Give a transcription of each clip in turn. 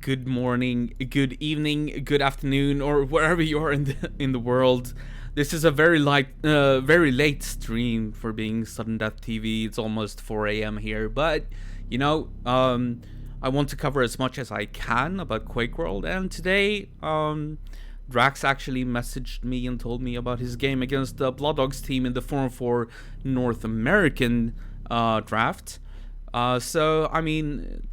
good morning, good evening, good afternoon, or wherever you are in the world. This is a very late stream for being Sudden Death TV. It's almost 4 a.m. here, but you know, I want to cover as much as I can about QuakeWorld. And today, Dracs actually messaged me and told me about his game against the Blood Dogs team in the Forum 4 North American draft. So I mean,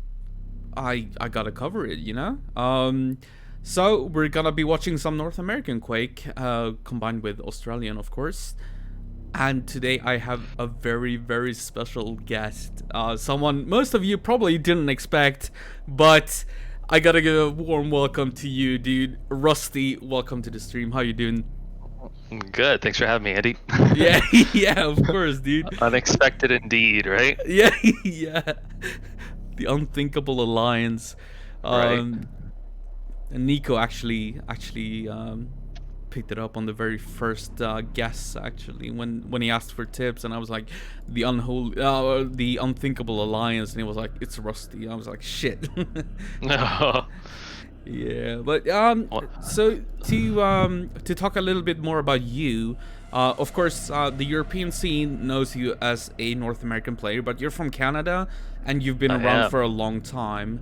I gotta cover it, you know. So we're gonna be watching some North American Quake, combined with Australian, of course. And today I have a very special guest, someone most of you probably didn't expect, but I gotta give a warm welcome to you, dude. Rusty, welcome to the stream. How you doing? Good. Thanks for having me, Andy. Yeah, yeah, of course, dude. Unexpected indeed, right? Yeah, yeah. The unthinkable alliance. Right. And Nico actually picked it up on the very first guess, actually, when he asked for tips, and I was like, the unthinkable alliance, and he was like, it's Rusty. I was like, shit. No. Yeah, but so to talk a little bit more about you, of course, the European scene knows you as a North American player, but you're from Canada and you've been around for a long time.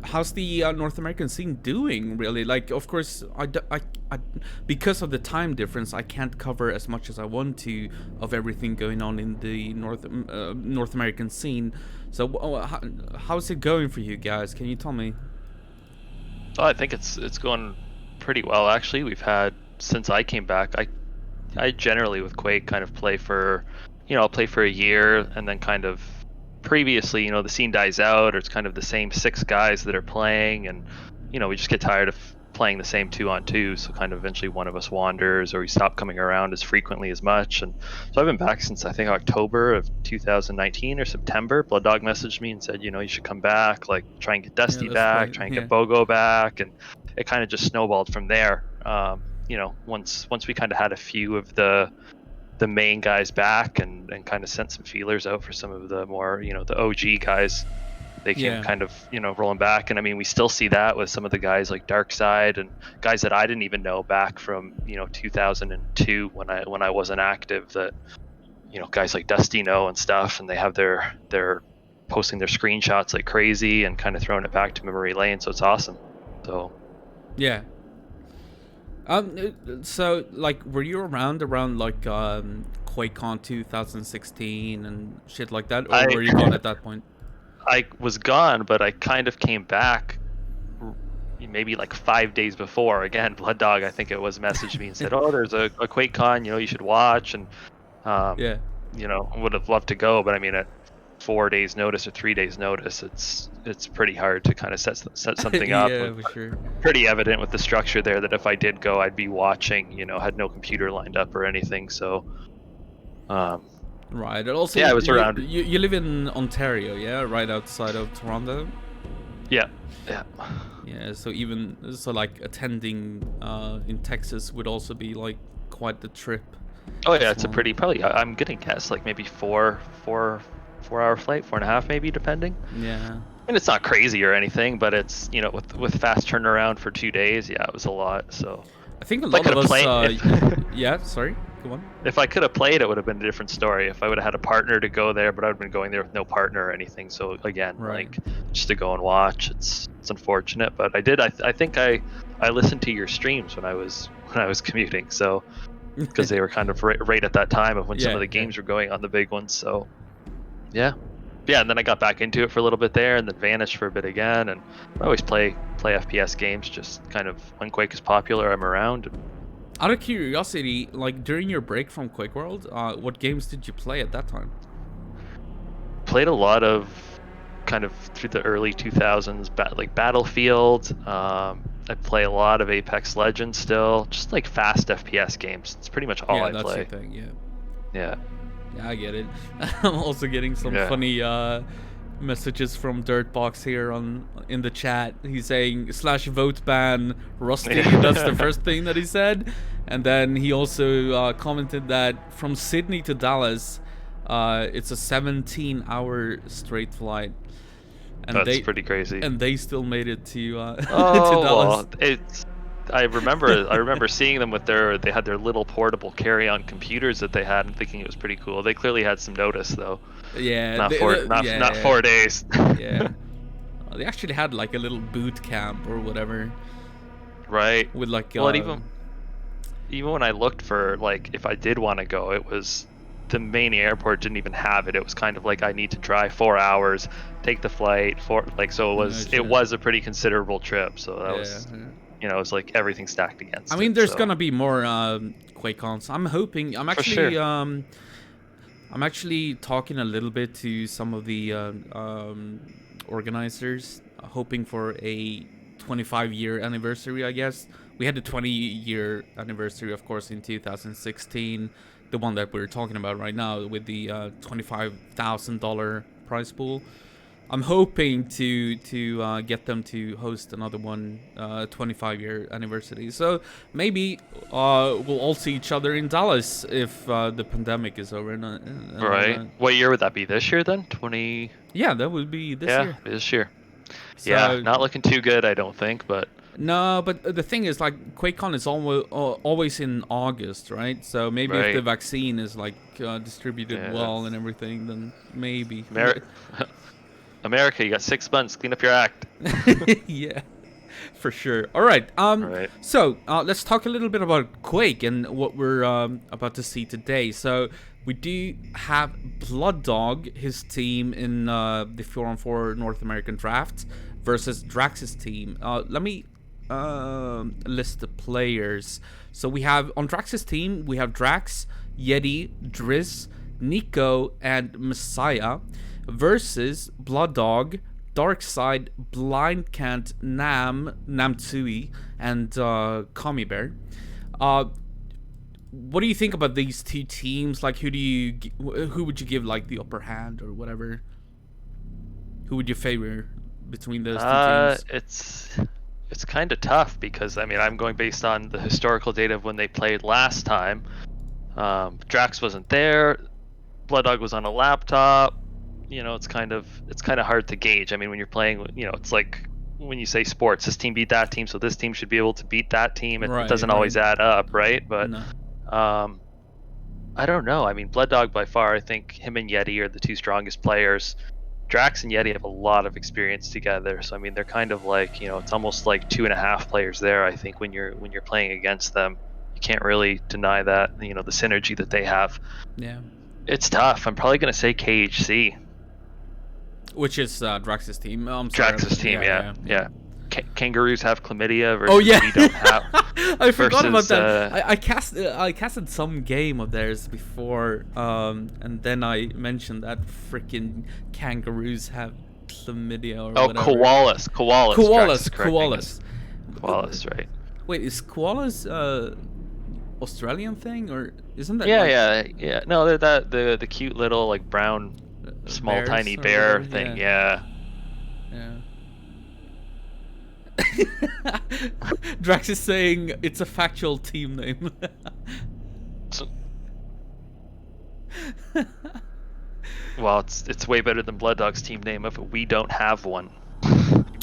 How's the North American scene doing, really? Like, of course, I because of the time difference, I can't cover as much as I want to of everything going on in the North American scene. So, how's it going for you guys? Can you tell me? Oh, I think it's going pretty well, actually. We've had, since I came back, I generally with Quake kind of play for, I'll play for a year and then kind of previously, the scene dies out, or it's kind of the same 6 guys that are playing, and we just get tired of playing the same 2-on-2, so kind of eventually one of us wanders, or we stop coming around as frequently as much. And so I've been back since I think October of 2019 or September. Blood Dog messaged me and said, you should come back, like try and get Dusty back, try and get Bogo back, and it kind of just snowballed from there. Once we kind of had a few of the main guys back and kind of sent some feelers out for some of the more, the OG guys, they came kind of, rolling back. And I mean, we still see that with some of the guys like Darkside and guys that I didn't even know back from, 2002 when I wasn't active, that, guys like Dustino and stuff, and they have they're posting their screenshots like crazy and kind of throwing it back to memory lane. So it's awesome. So yeah. So like, were you around like QuakeCon 2016 and shit like that, or were you gone at that point? I was gone, but I kind of came back maybe like 5 days before. Again, Blood Dog, I think it was, messaged me and said, "Oh, there's a QuakeCon, you should watch." And yeah, would have loved to go, but I mean, at 4 days notice or 3 days notice, it's pretty hard to kind of set something up. Yeah, for sure. Pretty evident with the structure there that if I did go, I'd be watching. Had no computer lined up or anything. So, right. And also, yeah, I was around. You live in Ontario, yeah, right outside of Toronto. Yeah. Yeah. So like attending in Texas would also be like quite the trip. Oh yeah, it's a pretty, probably, I'm gonna guess like maybe 4-hour flight, 4.5 maybe, depending. Yeah. And it's not crazy or anything, but it's, with fast turnaround for 2 days, yeah, it was a lot. So I think a lot of us. Yeah, sorry. Go on. If I could have played, it would have been a different story. If I would have had a partner to go there, but I would have been going there with no partner or anything. So again, like, just to go and watch, it's unfortunate. But I did. I think I listened to your streams when I was commuting. So because they were kind of right at that time of when some of the games were going on, the big ones. So yeah. And then I got back into it for a little bit there, and then vanished for a bit again. And I always play FPS games, just kind of when Quake is popular, I'm around. Out of curiosity, like during your break from QuakeWorld, what games did you play at that time? Played a lot of kind of through the early 2000s, like Battlefield. I play a lot of Apex Legends still, just like fast FPS games. It's pretty much all I that's play. Your thing, Yeah. Yeah, I get it. I'm also getting some funny messages from Dirtbox here in the chat. He's saying /vote ban Rusty. That's the first thing that he said. And then he also commented that from Sydney to Dallas, it's a 17-hour straight flight. and That's they pretty crazy. and they still made it to to Oh Dallas. well, I remember seeing them with they had their little portable carry-on computers that they had and thinking it was pretty cool. They clearly had some notice though. Yeah, Not 4 days. yeah. They actually had like a little boot camp or whatever Right. with like Well, and even when I looked for like if I did want to go, it was the main airport didn't even have it. It was kind of like I need to drive 4 hours, take the flight for like so no it shit. was a pretty considerable trip. So that Yeah, was yeah. it was like everything stacked against I mean, it. there's So gonna be more QuakeCons. I'm hoping. for sure. I'm actually talking a little bit to some of the organizers, hoping for a 25-year anniversary. I guess we had the 20-year anniversary, of course, in 2016, the one that we're talking about right now with the $25,000 prize pool. I'm hoping to get them to host another one, 25-year anniversary. So maybe we'll all see each other in Dallas if the pandemic is over and all Right. that. What year would that be? This year then? 20. Yeah, that would be this Yeah, year. this year. Yeah, So not looking too good, I don't think, but no, but the thing is, like, QuakeCon is always in August, right? So maybe if right. the vaccine is like distributed Yeah, well and everything, then maybe. America, you got 6 months. Clean up your act. Yeah, for sure. All right. Right. So let's talk a little bit about Quake and what we're about to see today. So we do have Blood Dog, his team in the 4-on-4 North American draft, versus Dracs' team. Let me list the players. So we have on Dracs' team, we have Dracs, Yeti, Driz, Nico, and Messiah versus Blood Dog, Darkside, Blind Cant, Namtsui, and Kami Bear. What do you think about these two teams? Like, who would you give like the upper hand or whatever? Who would you favor between those two teams? It's kind of tough because I mean I'm going based on the historical data of when they played last time. Drax wasn't there. Blood Dog was on a laptop. It's kind of hard to gauge. I mean, when you're playing, it's like when you say sports, this team beat that team, so this team should be able to beat that team. It doesn't always add up, right? But No. I don't know. I mean, Blood Dog by far, I think him and Yeti are the two strongest players. Drax and Yeti have a lot of experience together, so I mean, they're kind of like, it's almost like 2.5 players there. I think when you're playing against them, you can't really deny that, the synergy that they have. Yeah. It's tough. I'm probably gonna say KHC. Which is Drax's team. I'm sorry. Drax's team, yeah. Kangaroos have chlamydia versus we don't have. I forgot about that. I casted some game of theirs before, and then I mentioned that freaking kangaroos have chlamydia or whatever. Koalas. Koalas, right. Wait, is koalas Australian thing, or isn't that? Yeah. No, they're the cute little like brown, small bears tiny or bear whatever? thing. Yeah. Drax is saying it's a factual team name. Well, it's way better than Blood Dog's team name if we don't have one.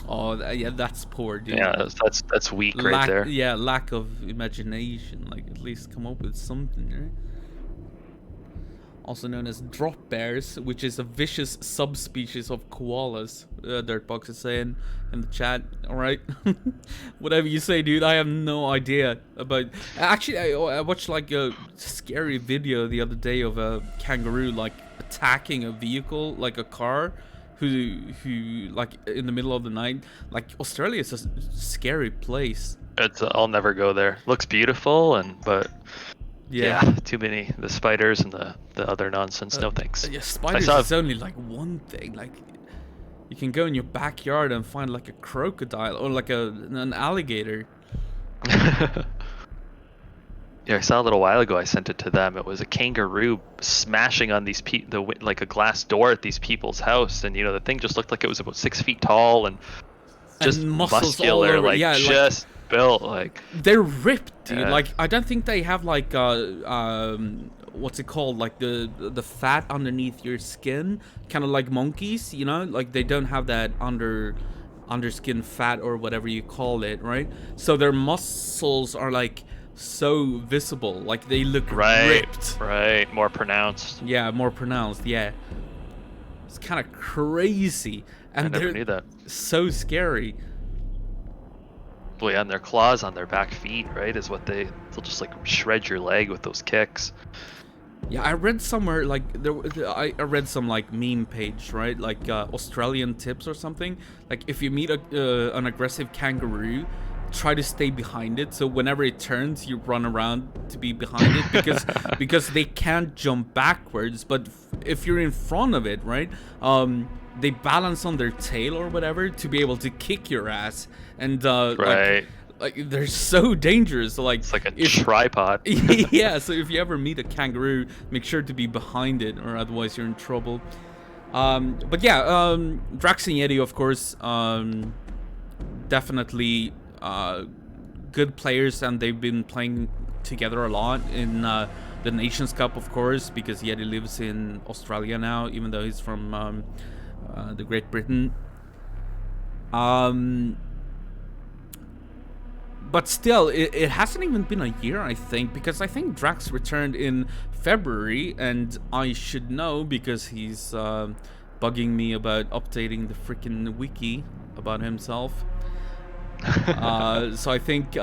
Oh, yeah, that's poor, dude. Yeah, that's weak right there. Yeah, lack of imagination. Like, at least come up with something, right? Also known as drop bears, which is a vicious subspecies of koalas. Dirtbox is saying in the chat. All right, whatever you say, dude. I have no idea about. Actually, I watched like a scary video the other day of a kangaroo like attacking a vehicle, like a car, who like in the middle of the night. Like, Australia is a scary place. I'll never go there. Looks beautiful, but. Yeah, too many. The spiders and the other nonsense. No thanks. Yeah, spiders is only like one thing. Like, you can go in your backyard and find like a crocodile or like an alligator. Yeah, I saw a little while ago. I sent it to them. It was a kangaroo smashing on these like a glass door at these people's house, and the thing just looked like it was about 6 feet tall and just muscles muscular, all over. like built. Like they're ripped, dude. Yeah. Like I don't think they have like what's it called? Like the fat underneath your skin, kind of like monkeys, you know? Like they don't have that underskin fat or whatever you call it, right? So their muscles are like so visible, like they look ripped. Right, more pronounced. Yeah, more pronounced. Yeah, it's kind of crazy, and I never they're knew that. so scary. Well, yeah, and their claws on their back feet, right, is what they'll just like shred your leg with those kicks. Yeah, I read somewhere like I read some like meme page, right? Like Australian tips or something. Like if you meet an aggressive kangaroo, try to stay behind it. So whenever it turns, you run around to be behind it because they can't jump backwards. But if you're in front of it, right? They balance on their tail or whatever to be able to kick your ass. And Right. like they're so dangerous. Like It's like a tripod. yeah, so if you ever meet a kangaroo, make sure to be behind it, or otherwise you're in trouble. But yeah, Dracs and Yeti, of course, definitely good players, and they've been playing together a lot in the Nations Cup, of course, because Yeti lives in Australia now, even though he's from the Great Britain. But still, it hasn't even been a year, I think, because I think Dracs returned in February, and I should know because he's bugging me about updating the freaking wiki about himself. So I think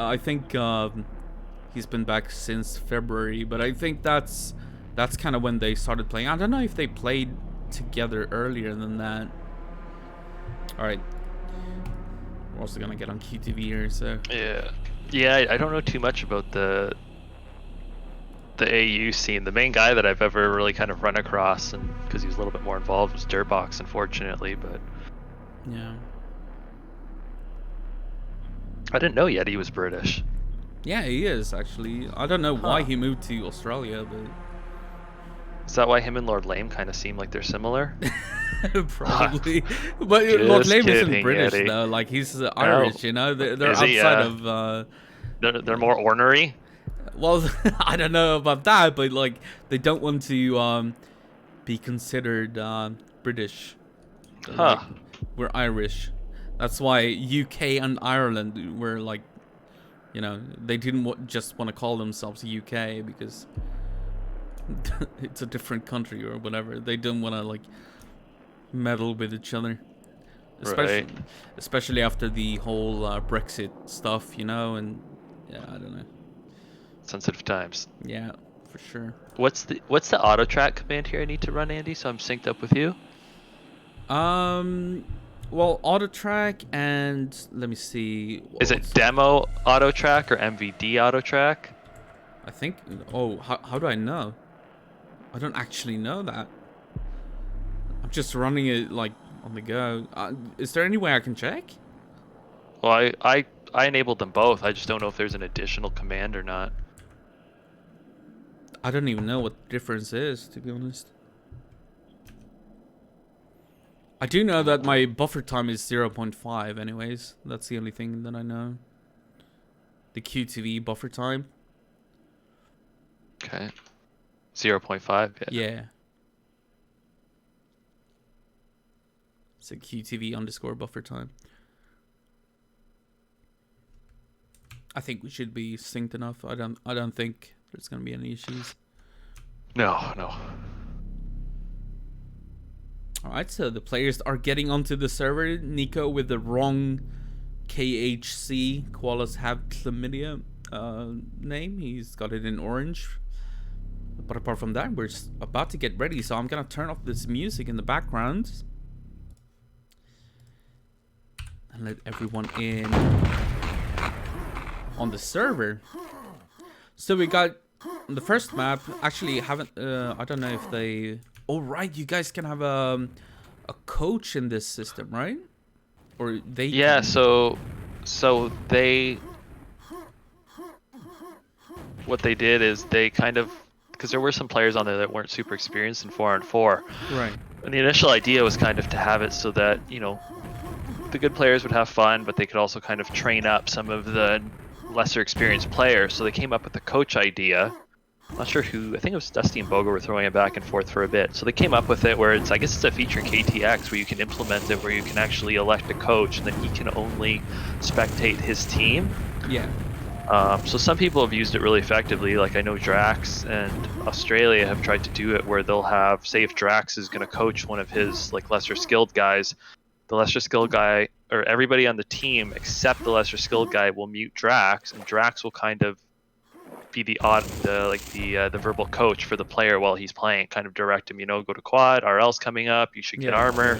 he's been back since February, but I think that's kind of when they started playing. I don't know if they played together earlier than that. All right. We're also gonna get on QTV here, so Yeah. I don't know too much about the AU scene. The main guy that I've ever really kind of run across, and because he was a little bit more involved, was Dirtbox, unfortunately. But yeah, I didn't know yet he was British. yeah, he is actually. I don't know why he moved to Australia, but is that why him and Lord Lame kind of seem like they're similar? probably. But Lord Lame isn't British though. Like he's Irish, you know. They're outside of. They're more ornery. Well, I don't know about that, but like they don't want to be considered British. Like, we're Irish. That's why UK and Ireland were like, you know, they didn't just want to call themselves UK because it's a different country or whatever. They didn't want to like meddle with each other, especially after the whole Brexit stuff, you know. And yeah, I don't know. Sensitive times. Yeah, for sure. What's the auto track command here I need to run, Andy, so I'm synced up with you? Well, auto track, and let me see. Is it demo auto track or MVD auto track? I think. Oh, how do I know? I don't actually know that. I'm just running it like on the go. Is there any way I can check? Well, I enabled them both. I just don't know if there's an additional command or not. I don't even know what the difference is, to be honest. I do know that my buffer time is 0.5 anyways. That's the only thing that I know. The QTV buffer time. Okay. 0.5, yeah. So QTV _ buffer time. I think we should be synced enough. I don't think there's gonna be any issues. No. Alright, so the players are getting onto the server. Nico with the wrong KHC, koalas have chlamydia name. He's got it in orange. But apart from that, we're just about to get ready, so I'm gonna turn off this music in the background and let everyone in on the server. So we got the first map. Actually, haven't I don't know if they. Oh right, you guys can have a coach in this system, right? Or they. Yeah. Can... So they. What they did is they kind of, because there were some players on there that weren't super experienced in 4-on-4. Right. And the initial idea was kind of to have it so that, you know, the good players would have fun, but they could also kind of train up some of the lesser experienced players. So they came up with the coach idea. I'm not sure who. I think it was Dusty and Bogo were throwing it back and forth for a bit. So they came up with it where I guess it's a feature in KTX where you can implement it, where you can actually elect a coach, and then he can only spectate his team. Yeah. So some people have used it really effectively. Like I know Dracs and Australia have tried to do it where they'll have, say if Dracs is going to coach one of his like lesser skilled guys, the lesser skilled guy or everybody on the team except the lesser skilled guy will mute Dracs, and Dracs will kind of be the verbal coach for the player while he's playing, kind of direct him, go to quad, RL's coming up, you should get armor,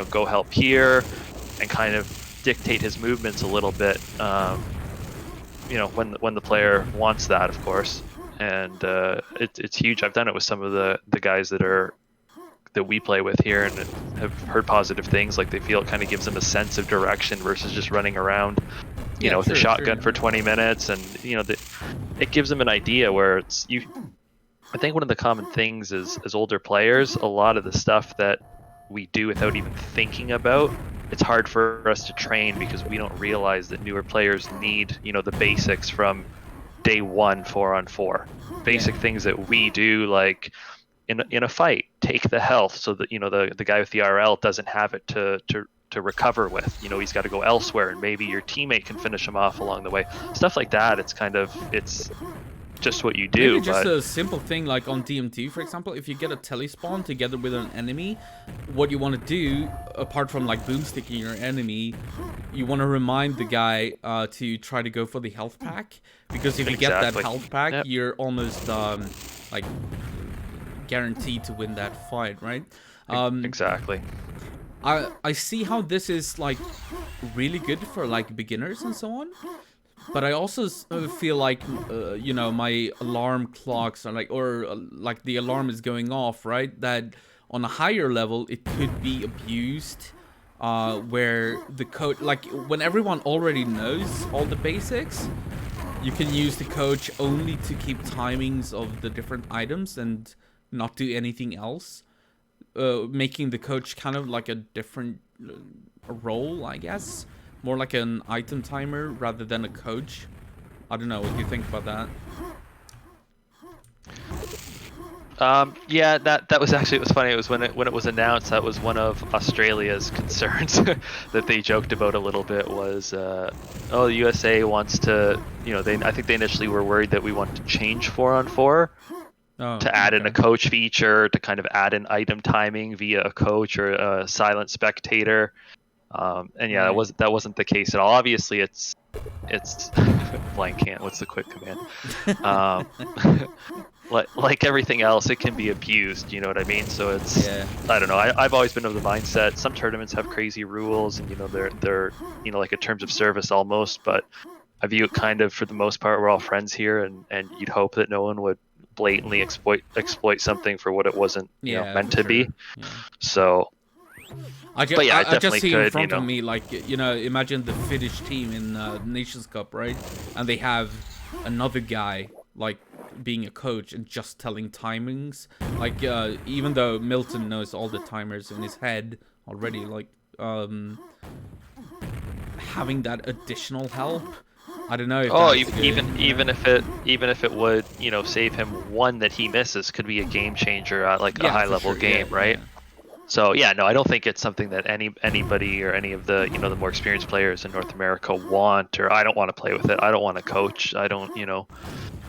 go help here, and kind of dictate his movements a little bit, when the player wants that, of course. And it's huge. I've done it with some of the guys that we play with here and have heard positive things. Like they feel it kind of gives them a sense of direction versus just running around with a shotgun for 20 minutes, and it gives them an idea where I think one of the common things is, as older players, a lot of the stuff that we do without even thinking about, it's hard for us to train because we don't realize that newer players need the basics from day one, 4-on-4 basic things that we do, like in a fight, take the health so that the guy with the RL doesn't have it to recover with. He's got to go elsewhere, and maybe your teammate can finish him off along the way. Stuff like that. It's just what you do. Maybe just a simple thing like on DMT, for example, if you get a telespawn together with an enemy, what you want to do, apart from like boomsticking your enemy, you want to remind the guy to try to go for the health pack, because if you get that health pack, you're almost like guaranteed to win that fight, right? Exactly. I see how this is like really good for like beginners and so on, but I also feel like my alarm clocks are like the alarm is going off, right? That on a higher level it could be abused, where the coach, like when everyone already knows all the basics, you can use the coach only to keep timings of the different items and not do anything else. Making the coach kind of like a different role, I guess. More like an item timer rather than a coach. I don't know, what do you think about that? Yeah, that was actually, it was funny. It was when it was announced, that was one of Australia's concerns that they joked about a little bit was, the USA wants to, I think they initially were worried that we want to change 4-on-4. To add in a coach feature, to kind of add in item timing via a coach or a silent spectator, and yeah, that wasn't the case at all. Obviously, it's blank can't. What's the quick command? Like everything else, it can be abused. You know what I mean? So it's I don't know. I've always been of the mindset. Some tournaments have crazy rules, and they're like a terms of service almost, but I view it kind of, for the most part, we're all friends here, and you'd hope that no one would blatantly exploit something for what it wasn't meant to be. So I just see in front of me, like, imagine the Finnish team in Nations Cup, right? And they have another guy like being a coach and just telling timings, like even though Milton knows all the timers in his head already, like having that additional help, I don't know if even if it would save him one that he misses, could be a game changer at like a high level game, right? So no, I don't think it's something that anybody or any of the the more experienced players in North America want, or I don't want to play with it. I don't want to coach. I don't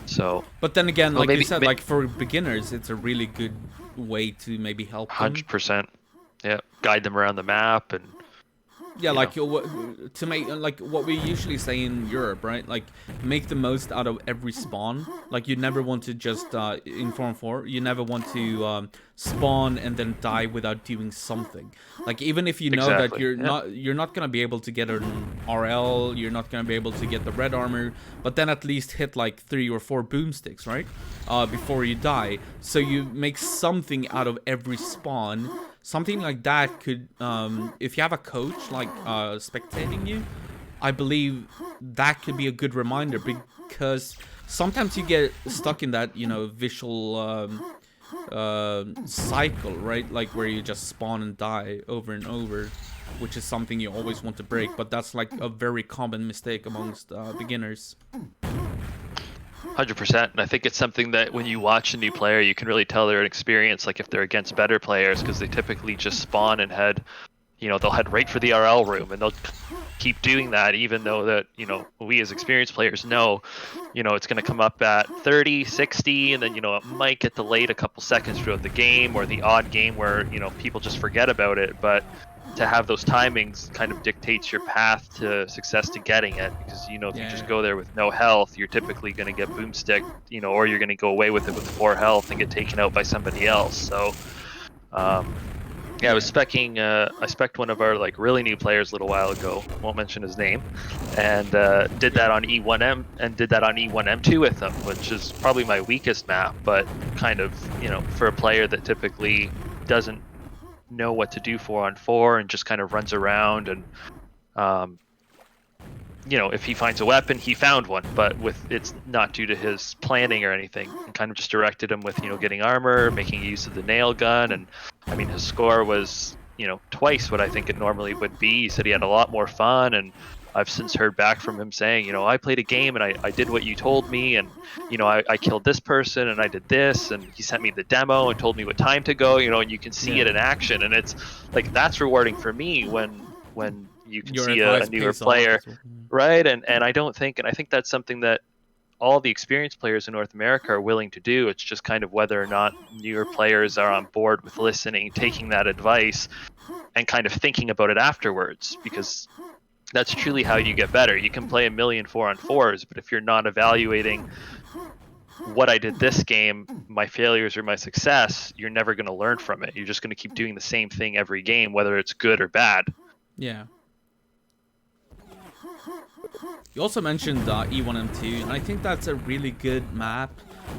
so. But then again, like you said, like for beginners, it's a really good way to maybe help them. 100%. Yeah, guide them around the map and. Yeah, like to make, like what we usually say in Europe, right? Like make the most out of every spawn. Like you never want to just in Form 4, you never want to spawn and then die without doing something. Like even if you know that you're not gonna be able to get an RL, you're not gonna be able to get the red armor, but then at least hit like 3 or 4 boomsticks, right? Before you die. So you make something out of every spawn. Something like that could, if you have a coach like spectating you, I believe that could be a good reminder, because sometimes you get stuck in that visual cycle, right? Like where you just spawn and die over and over. which is something you always want to break, but that's like a very common mistake amongst beginners. 100%, and I think it's something that when you watch a new player, you can really tell their experience, like if they're against better players, because they typically just spawn and head, you know, they'll head right for the RL room, and they'll keep doing that, even though that, you know, we as experienced players know, you know, it's going to come up at 30, 60, and then, you know, it might get delayed a couple seconds throughout the game, or the odd game where, you know, people just forget about it. But to have those timings kind of dictates your path to success to getting it, because, you know, if you just go there with no health, you're typically going to get boomstick, you know, or you're going to go away with it with 4 health and get taken out by somebody else. So yeah, I was specking, I spec'd one of our like really new players a little while ago, won't mention his name, and did that on E1M and did that on E1M2 with him, which is probably my weakest map, but kind of, you know, for a player that typically doesn't know what to do 4-on-4 and just kind of runs around, and you know, if he finds a weapon, he found one, but with it's not due to his planning or anything, and kind of just directed him with, you know, getting armor, making use of the nail gun, and I mean, his score was, you know, twice what I think it normally would be. He said he had a lot more fun, and I've since heard back from him saying, you know, I played a game and I did what you told me, and, you know, I killed this person and I did this, and he sent me the demo and told me what time to go, you know, and you can see it in action, and it's like, that's rewarding for me when you can see a newer player, right? And I don't think, and I think that's something that all the experienced players in North America are willing to do. It's just kind of whether or not newer players are on board with listening, taking that advice, and kind of thinking about it afterwards, because that's truly how you get better. You can play a million 4-on-4s, but if you're not evaluating what I did this game, my failures or my success, you're never going to learn from it. You're just going to keep doing the same thing every game, whether it's good or bad. Yeah. You also mentioned E1M2, and I think that's a really good map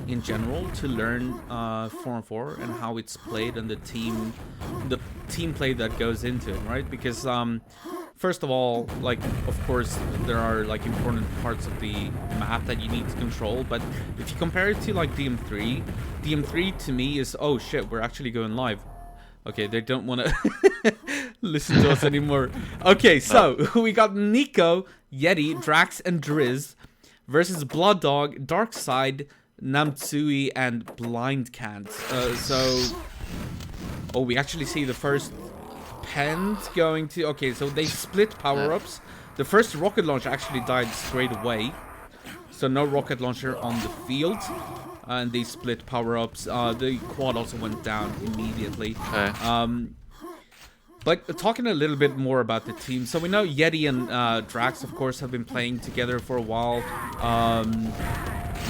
in general to learn 4-on-4 and how it's played, and the team play that goes into it, right? Because first of all, like, of course, there are like important parts of the map that you need to control, but if you compare it to like DM3 to me is, oh shit, we're actually going live. Okay, they don't want to listen to us anymore. Okay, so we got Nico, Yeti, Dracs, and Driz versus Blood Dog, Dark Side, Namtsui, and Blind Cant. Oh, we actually see the first Pent going to... Okay, so they split power-ups. The first rocket launcher actually died straight away, so no rocket launcher on the field. And they split power-ups. The quad also went down immediately. Okay. But talking a little bit more about the team. So we know Yeti and Drax, of course, have been playing together for a while.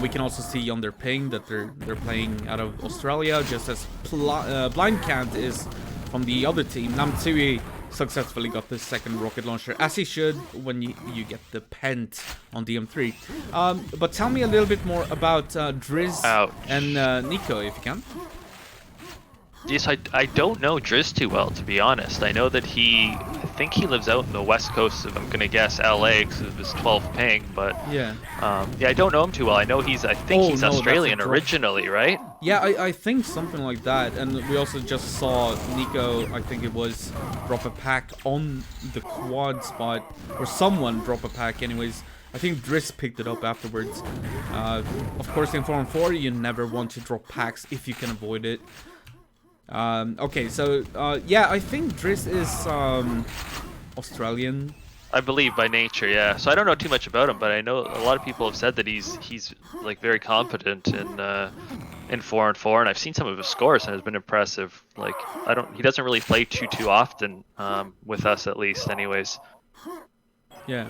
We can also see on their ping that they're playing out of Australia, just as Blind Cant is from the other team. Namtsui successfully got the second rocket launcher, as he should when you get the Pent on DM3. But tell me a little bit more about Driz and Nico, if you can. Yes, I don't know Driz too well, to be honest. I know that I think he lives out in the west coast of, I'm gonna guess, LA because of his 12 ping, but yeah, I don't know him too well. I know I think he's Australian originally, right? Yeah, I think something like that. And we also just saw Nico, I think it was, drop a pack on the quad spot, or someone drop a pack anyways. I think Driz picked it up afterwards. Of course, in 4-on-4, you never want to drop packs if you can avoid it. Okay, so yeah, I think Driz is Australian, I believe, by nature. Yeah, so I don't know too much about him, but I know a lot of people have said that he's like very competent in 4-on-4, and I've seen some of his scores and it's been impressive. Like, he doesn't really play too often with us, at least, anyways. Yeah.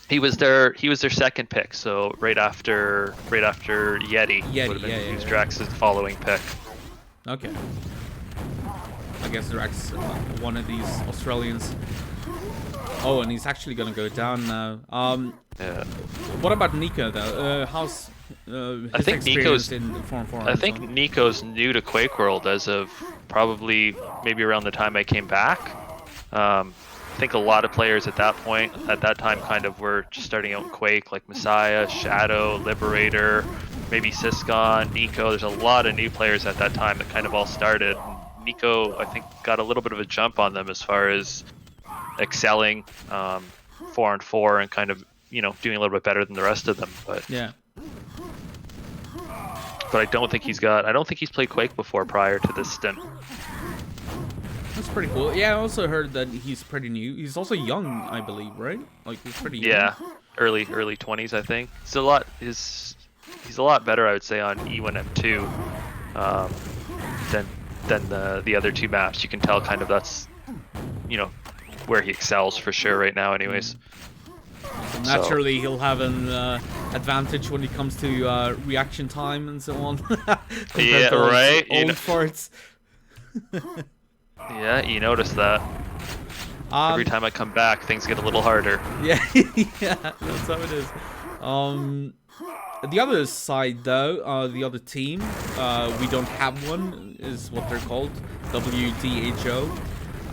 He was their second pick, so right after Yeti would have been Drax's following pick. Okay. I guess Drax, one of these Australians. Oh, and he's actually gonna go down now. Yeah. What about Nico though? How's his experience in 4-on-4? I think Nico's new to QuakeWorld as of probably maybe around the time I came back. I think a lot of players at that time kind of were just starting out in Quake, like Messiah, Shadow, Liberator, maybe Siscon, Nico. There's a lot of new players at that time that kind of all started. Nico, I think, got a little bit of a jump on them as far as excelling 4-on-4 and kind of, you know, doing a little bit better than the rest of them. But yeah. But I don't think he's played Quake before prior to this stint. That's pretty cool. Yeah, I also heard that he's pretty new. He's also young, I believe, right? Like, he's pretty young. Yeah, early 20s, I think. He's a lot better, I would say, on E1 M2 than the other two maps. You can tell kind of that's, you know, where he excels for sure right now, anyways. Naturally, he'll have an advantage when it comes to reaction time and so on. Yeah, right. Old farts. Yeah, you notice that. Every time I come back, things get a little harder. Yeah, yeah, that's how it is. The other side, though, the other team, we don't have one, is what they're called, WDHO.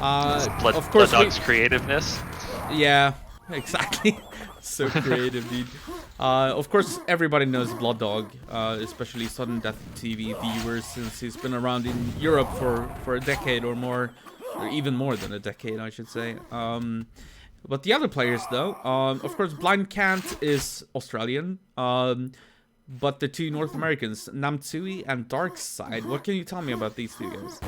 Of course, Blood Dog's creativeness. Yeah, exactly. So creative, dude. Of course, everybody knows Blood Dog, especially Sudden Death TV viewers, since he's been around in Europe for a decade or more, or even more than a decade, I should say. But the other players, though, of course, Blind Cant is Australian, but the two North Americans, Namtsui and Darkside. What can you tell me about these two guys?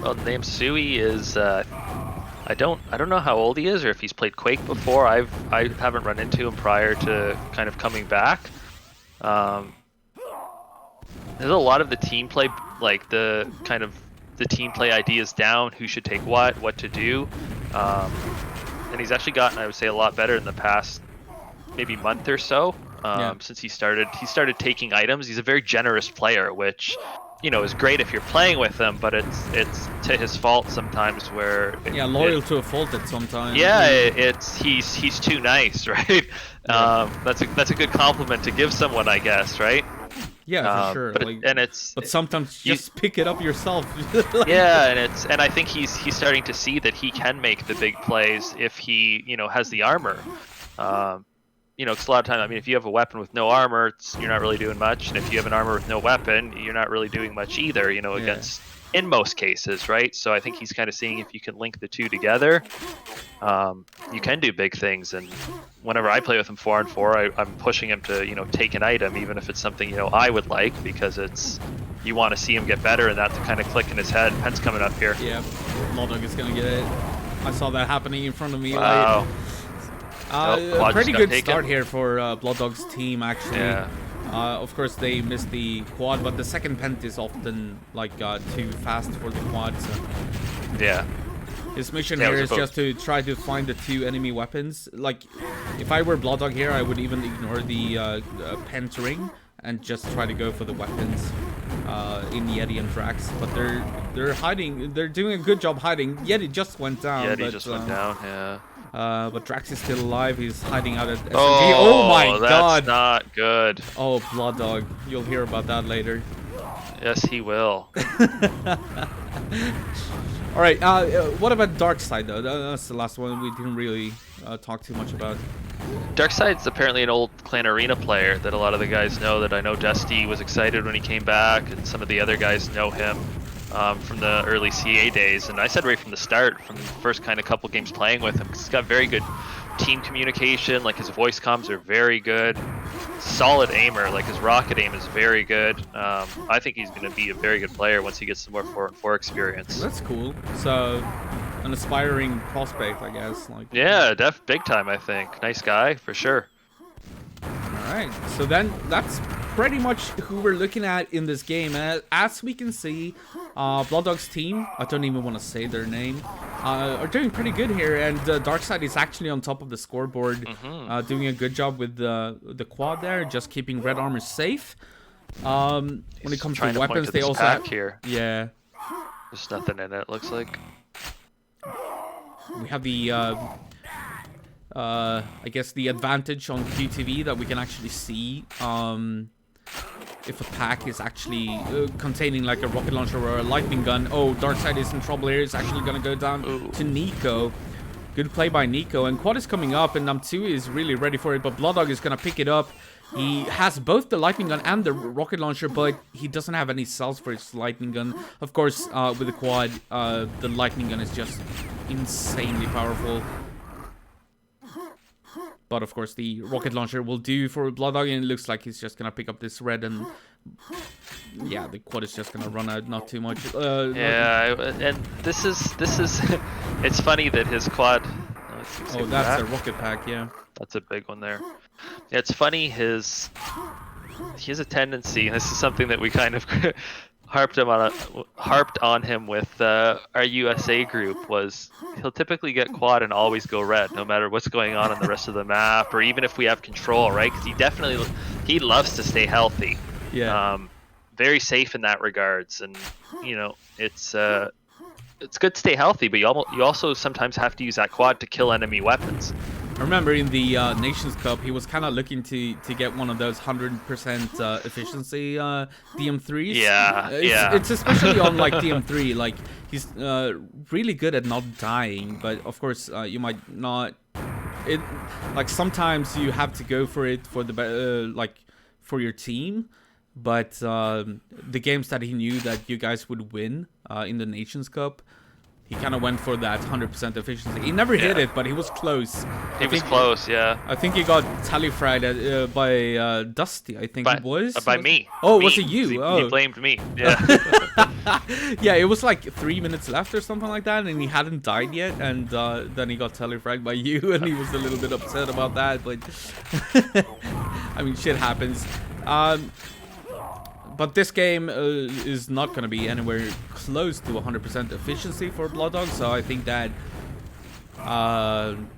Well, Namtsui is I don't know how old he is or if he's played Quake before. I haven't run into him prior to kind of coming back. There's a lot of the team play, like the team play ideas down, who should take what to do. And he's actually gotten, I would say, a lot better in the past maybe month or so, since he started taking items. He's a very generous player, which, you know, is great if you're playing with him, but it's to his fault sometimes where loyal to a fault at sometimes. Yeah, he's too nice, right? Yeah. That's a good compliment to give someone, I guess, right? Yeah, for sure. But sometimes just pick it up yourself. Yeah, and I think he's starting to see that he can make the big plays if he, you know, has the armor. You know, because a lot of times, I mean, if you have a weapon with no armor, you're not really doing much, and if you have an armor with no weapon, you're not really doing much either. You know, against in most cases, right? So I think he's kind of seeing if you can link the two together, you can do big things. And whenever I play with him 4-on-4, I'm pushing him to, you know, take an item, even if it's something, you know, I would like, because you want to see him get better, and that to kind of click in his head. Pen's coming up here. Yeah, Blood is gonna get it. I saw that happening in front of me. Wow. A pretty good start here for Blood Dog's team, actually. Yeah. Of course, they missed the quad, but the second pent is often like too fast for the quad. So. Yeah. His mission here is just to try to find the two enemy weapons. Like, if I were Blood Dog here, I would even ignore the pent ring and just try to go for the weapons in Yeti and Dracs. But they're hiding. They're doing a good job hiding. Yeti just went down. Yeti just went down. Yeah. But Drax is still alive. He's hiding out at SMG. Oh my god! That's not good. Oh, Blood Dog. You'll hear about that later. Yes, he will. Alright, what about Darkside, though? That's the last one we didn't really talk too much about. Darkside's apparently an old Clan Arena player that a lot of the guys know. That I know Dusty was excited when he came back, and some of the other guys know him from the early CA days. And I said right from the start, from the first kind of couple games playing with him, 'cause he's got very good team communication. Like, his voice comms are very good. Solid aimer. Like, his rocket aim is very good. I think he's going to be a very good player once he gets some more 4-on-4 experience. That's cool. So, an aspiring prospect, I guess. Like. Yeah, big time, I think. Nice guy, for sure. Alright, so then that's pretty much who we're looking at in this game. As we can see, Blood Dog's team, I don't even want to say their name, are doing pretty good here, and Darkside is actually on top of the scoreboard, doing a good job with the quad there, just keeping red armor safe. When it comes to weapons, they also have... here. Yeah. There's nothing in it, looks like. We have the... I guess the advantage on QTV that we can actually see if a pack is actually containing like a rocket launcher or a lightning gun. Oh, Darkside is in trouble here. It's actually gonna go down to Nico. Good play by Nico, and quad is coming up, and Namtsui is really ready for it, but Blood Dog is gonna pick it up. He has both the lightning gun and the rocket launcher, but he doesn't have any cells for his lightning gun. Of course, with the quad, the lightning gun is just insanely powerful. But of course, the rocket launcher will do for Blooddog, and it looks like he's just gonna pick up this red, and yeah, the quad is just gonna run out. Not too much. Yeah, and this is it's funny that his quad. Oh, that's a rocket pack. Yeah, that's a big one there. Yeah, it's funny he has a tendency, and this is something that we kind of harped on him with our USA group, was he'll typically get quad and always go red no matter what's going on the rest of the map, or even if we have control, right? Because he loves to stay healthy. Yeah. Very safe in that regards, and you know, it's good to stay healthy, but you also sometimes have to use that quad to kill enemy weapons. I remember in the Nations Cup, he was kind of looking to get one of those 100% efficiency DM3s. Yeah, it's especially on like DM3. Like he's really good at not dying, but of course you might not. Like sometimes you have to go for it for the like for your team. But the games that he knew that you guys would win in the Nations Cup, he kind of went for that 100% efficiency. He never hit it, but he was close. He was close, yeah. I think he got tally-fried by Dusty, I think it was. By me. Oh, was it you? He blamed me, yeah. Yeah, it was like 3 minutes left or something like that, and he hadn't died yet, and then he got tally-fried by you, and he was a little bit upset about that, but... I mean, shit happens. But this game is not going to be anywhere close to 100% efficiency for Blooddog, so I think that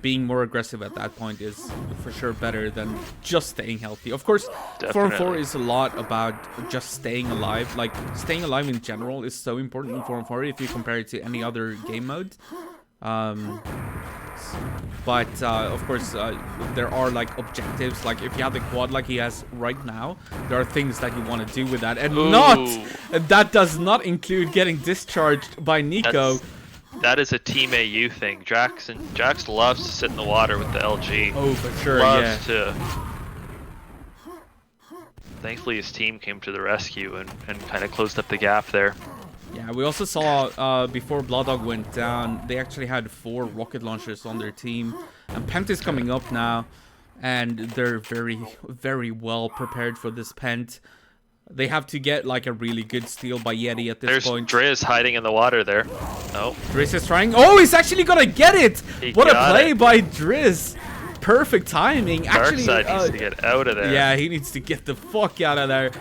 being more aggressive at that point is for sure better than just staying healthy. Of course, Definitely. 4-on-4 is a lot about just staying alive. Like, staying alive in general is so important in 4-on-4 if you compare it to any other game mode. But of course there are like objectives, like if you have the quad like he has right now, there are things that you want to do with that, and that does not include getting discharged by Nico. That is a Team AU thing. Dracs loves to sit in the water with the LG. Oh, for sure. Loves to. Thankfully his team came to the rescue and kind of closed up the gap there. Yeah, we also saw before Blooddog went down, they actually had 4 rocket launchers on their team. And Pent is coming up now, and they're very, very well prepared for this Pent. They have to get like a really good steal by Yeti at this point. There's Driz hiding in the water there. No. Driz is trying. Oh, he's actually gonna get it! What a play by Driz! Perfect timing. Actually, Darkside needs to get out of there. Yeah, he needs to get the fuck out of there.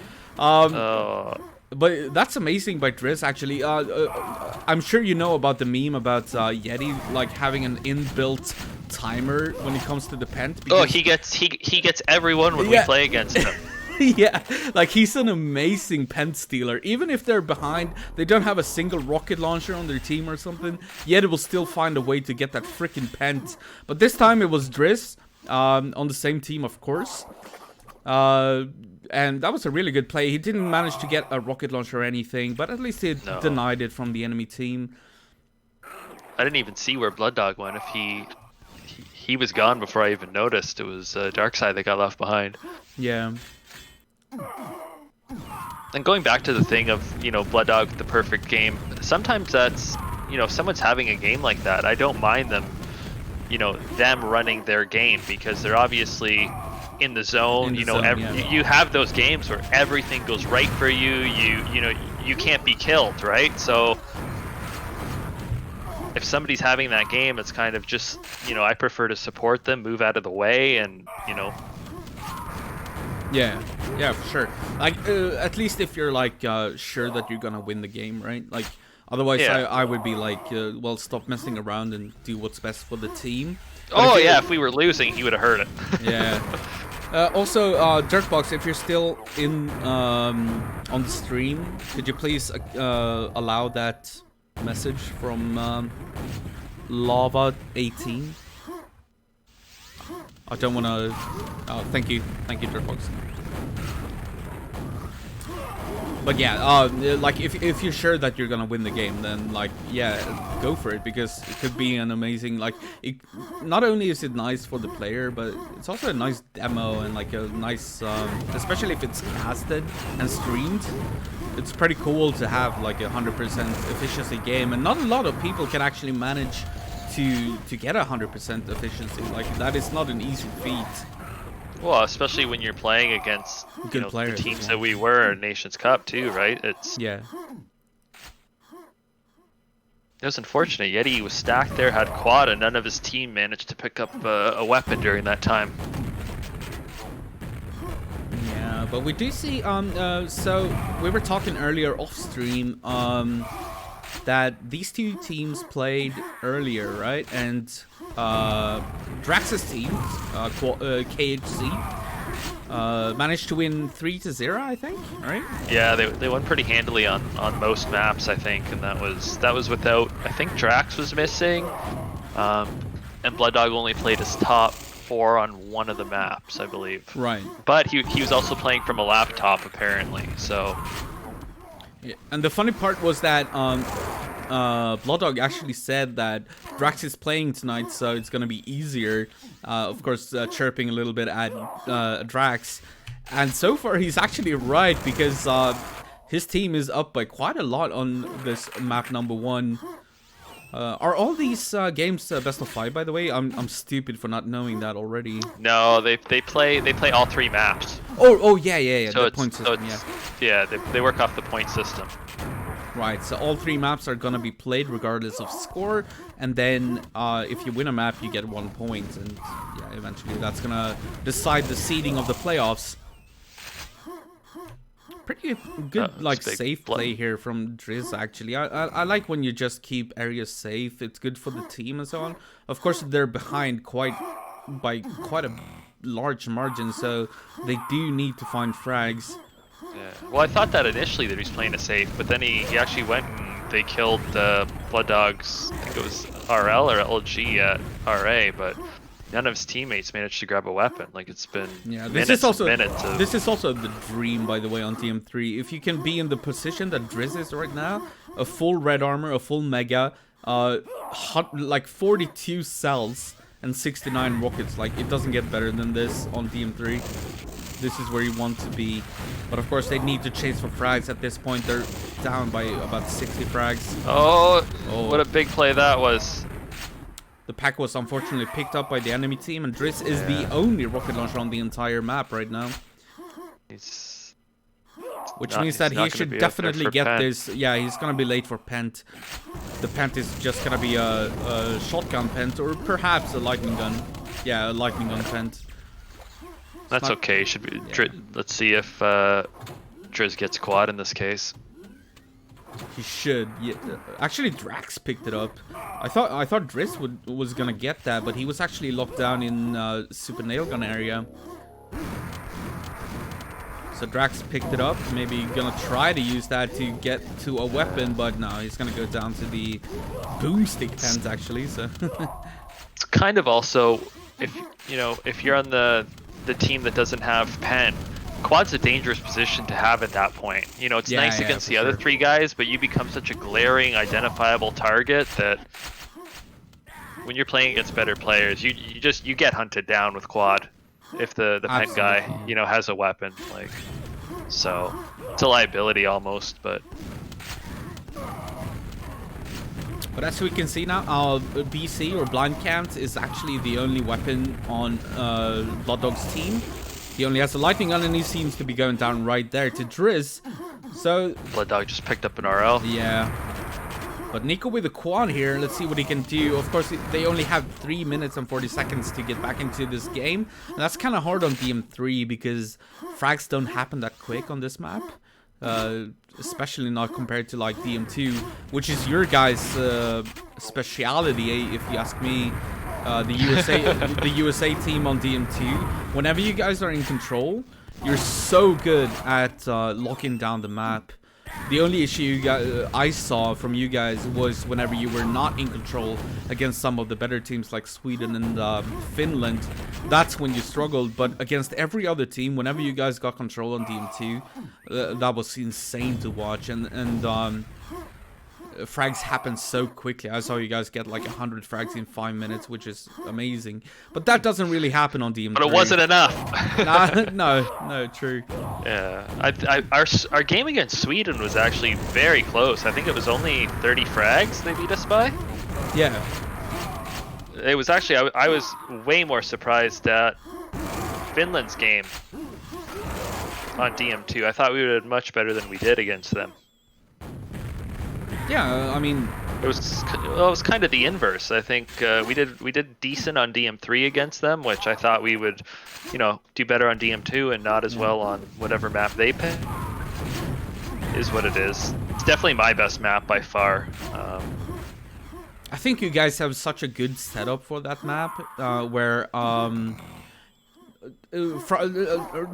But that's amazing by Driz, actually. I'm sure you know about the meme about Yeti like having an inbuilt timer when it comes to the Pent. Oh, he gets everyone when we play against him. Yeah, like he's an amazing Pent stealer. Even if they're behind, they don't have a single rocket launcher on their team or something, Yeti will still find a way to get that freaking Pent. But this time it was Driz on the same team, of course. And that was a really good play. He didn't manage to get a rocket launcher or anything, but at least he denied it from the enemy team. I didn't even see where Blooddog went. If he was gone before I even noticed. It was Darkside that got left behind. Yeah. And going back to the thing of, Blooddog, the perfect game, sometimes that's, if someone's having a game like that, I don't mind them, them running their game, because they're obviously in the zone. You have those games where everything goes right for you. You can't be killed, right? So if somebody's having that game, it's kind of just, I prefer to support them, move out of the way, and Yeah, for sure. Like, at least if you're like sure that you're gonna win the game, right? Like, otherwise I would be like, well, stop messing around and do what's best for the team. But if we were losing, he would have heard it. Yeah. Also, Dirtbox, if you're still in on the stream, could you please allow that message from Lava18? I don't want to... Oh, thank you, Dirtbox. But yeah, like if you're sure that you're gonna win the game, then like go for it, because it could be an amazing, like, not only is it nice for the player, but it's also a nice demo and like a nice, especially if it's casted and streamed. It's pretty cool to have like a 100% efficiency game, and not a lot of people can actually manage to get 100% efficiency. Like, that is not an easy feat. Well, especially when you're playing against Good players the teams as well. that we were in Nations Cup too, right? It's Yeah. It was unfortunate. Yeti was stacked there, had quad, and none of his team managed to pick up a weapon during that time. Yeah, but we do see, so we were talking earlier off stream, that these two teams played earlier, right? And Dracs' team, KHC, managed to win 3-0, I think, right? Yeah, they won pretty handily on most maps, I think, and that was without, I think Dracs was missing, and Blood Dog only played his top 4 on one of the maps, I believe. Right. But he was also playing from a laptop apparently, so. Yeah. And the funny part was that Blood Dog actually said that Drax is playing tonight, so it's gonna be easier. Of course, chirping a little bit at Drax, and so far he's actually right, because his team is up by quite a lot on this map number 1. Are all these games best of 5? By the way, I'm stupid for not knowing that already. No, they play all 3 maps. Oh yeah. So The point system, yeah, they work off the point system. Right, so all 3 maps are gonna be played regardless of score, and then if you win a map, you get 1 point, and yeah, eventually that's gonna decide the seeding of the playoffs. Pretty good, like, safe play here from Driz, actually. I like when you just keep areas safe. It's good for the team and so on. Of course, they're behind by quite a large margin, so they do need to find frags. Yeah. Well, I thought that initially that he was playing it safe, but then he actually went and they killed Blood Dog's, I think it was RL or LG at RA, but none of his teammates managed to grab a weapon. Like, it's been this is also the dream, by the way, on TM3. If you can be in the position that Driz is right now, a full red armor, a full mega, like 42 cells and 69 rockets, like, it doesn't get better than this on TM3. This is where you want to be, but of course they need to chase for frags. At this point, they're down by about 60 frags. Oh, what a big play that was. The pack was unfortunately picked up by the enemy team, and Driz is the only rocket launcher on the entire map right now. Which means that he should definitely get this. Yeah, he's gonna be late for Pent. The Pent is just gonna be a shotgun Pent, or perhaps a lightning gun. Yeah, a lightning gun Pent. That's okay. Should be. Yeah. Let's see if Driz gets quad in this case. He should. Yeah. Actually, Drax picked it up. I thought Driz was gonna get that, but he was actually locked down in super nail gun area. So Drax picked it up. Maybe gonna try to use that to get to a weapon, but no, he's gonna go down to the boomstick pens actually. So it's kind of also, if you're on the team that doesn't have pen, quad's a dangerous position to have at that point. It's nice against the other 3 guys, but you become such a glaring, identifiable target that when you're playing against better players, you get hunted down with quad if the pen guy has a weapon. Like, so it's a liability almost, but. But as we can see now, BC or Blind Cant is actually the only weapon on Blood Dog's team. He only has a lightning gun, and he seems to be going down right there to Driz. So Blood Dog just picked up an RL. Yeah. But Nico with a quad here. Let's see what he can do. Of course, they only have 3 minutes and 40 seconds to get back into this game. And that's kind of hard on DM3 because frags don't happen that quick on this map. Especially not compared to like DM2, which is your guys' speciality, if you ask me. The USA team on DM2. Whenever you guys are in control, you're so good at locking down the map. The only issue I saw from you guys was whenever you were not in control against some of the better teams like Sweden and Finland. That's when you struggled. But against every other team, whenever you guys got control on DM2, that was insane to watch. And frags happen so quickly. I saw you guys get like 100 frags in 5 minutes, which is amazing. But that doesn't really happen on DM3. But it wasn't enough. No, true. Yeah, our game against Sweden was actually very close. I think it was only 30 frags they beat us by. Yeah. It was actually I was way more surprised at Finland's game on DM2. I thought we would have much better than we did against them. Yeah, I mean, it was kind of the inverse. I think we did decent on DM3 against them, which I thought we would, do better on DM2 and not as well on whatever map they pick. Is what it is. It's definitely my best map by far. I think you guys have such a good setup for that map, where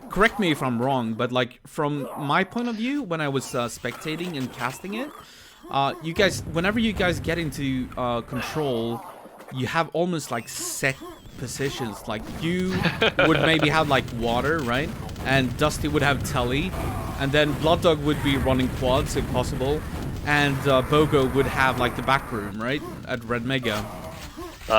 correct me if I'm wrong, but like from my point of view, when I was spectating and casting it, you guys, whenever you guys get into control, you have almost like set positions. Like you would maybe have like water, right? And Dusty would have telly, and then Blood Dog would be running quads if possible, and Bogo would have like the back room, right, at Red Mega.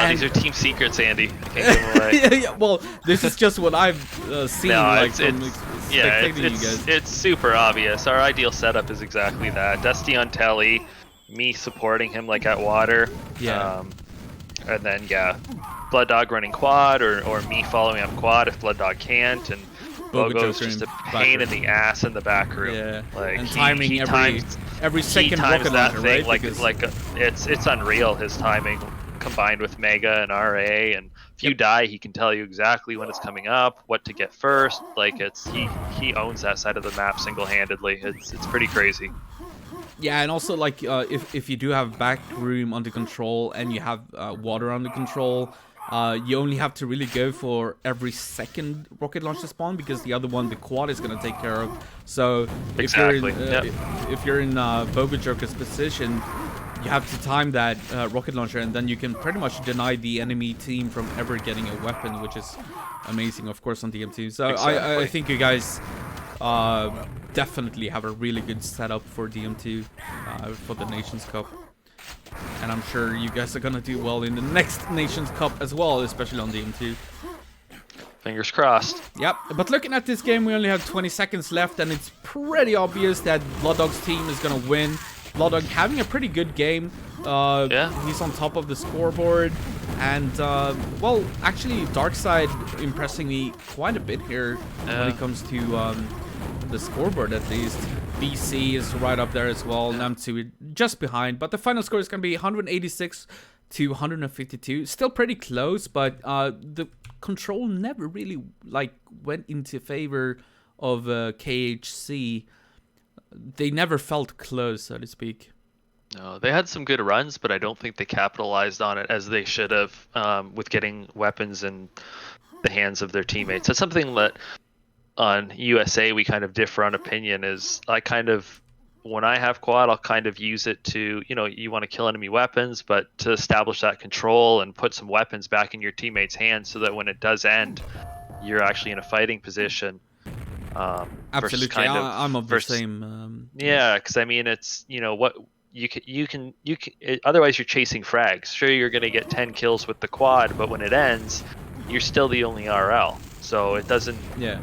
These are team secrets, Andy. I can't give them away. Yeah, well, this is just what I've seen. No, like from spectating you guys. It's super obvious. Our ideal setup is exactly that. Dusty on telly, me supporting him like at water. Yeah. And then Blood Dog running quad, or me following up quad if Blood Dog can't, and Bogo's just a pain in the ass in the back room. Yeah. Like and timing every second rocket that launcher, thing, right? It's unreal, his timing combined with Mega and RA, and if you die, he can tell you exactly when it's coming up, what to get first. Like he owns that side of the map single-handedly. It's pretty crazy. Yeah, and also like if you do have back room under control and you have water under control, you only have to really go for every second rocket launcher spawn, because the other one, the quad, is gonna take care of. So if you're in Boba Joker's position, you have to time that rocket launcher, and then you can pretty much deny the enemy team from ever getting a weapon, which is amazing, of course, on DM2. So exactly. I think you guys definitely have a really good setup for DM2 for the Nations Cup. And I'm sure you guys are gonna do well in the next Nations Cup as well, especially on DM2. Fingers crossed. Yep, but looking at this game, we only have 20 seconds left, and it's pretty obvious that Blood Dog's team is gonna win. Blood Dog having a pretty good game. He's on top of the scoreboard, and well, actually, Darkside impressing me quite a bit here when it comes to the scoreboard, at least. BC is right up there as well. Namtsu just behind, but the final score is going to be 186 to 152. Still pretty close, but the control never really like went into favor of KHC. They never felt close, so to speak. No, they had some good runs, but I don't think they capitalized on it as they should have, with getting weapons in the hands of their teammates. That's something that on USA we kind of differ on opinion. Is when I have quad, I'll kind of use it to, you want to kill enemy weapons, but to establish that control and put some weapons back in your teammates' hands so that when it does end, you're actually in a fighting position. Absolutely, I'm of the same. Yeah, because I mean, it's what you can otherwise you're chasing frags. Sure, you're gonna get 10 kills with the quad, but when it ends, you're still the only RL. So it doesn't. Yeah.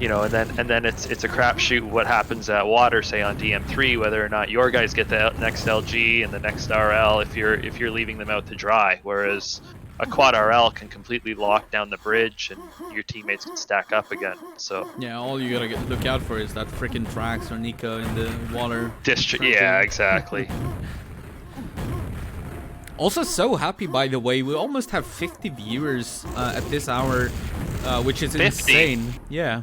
And then it's a crapshoot what happens at water, say on DM3, whether or not your guys get the next LG and the next RL if you're leaving them out to dry. Whereas a quad RL can completely lock down the bridge and your teammates can stack up again. So yeah, all you gotta look out for is that freaking Dracs or Nico in the water. Yeah, exactly. Also, so happy, by the way, we almost have 50 viewers at this hour, which is 50? Insane. Yeah.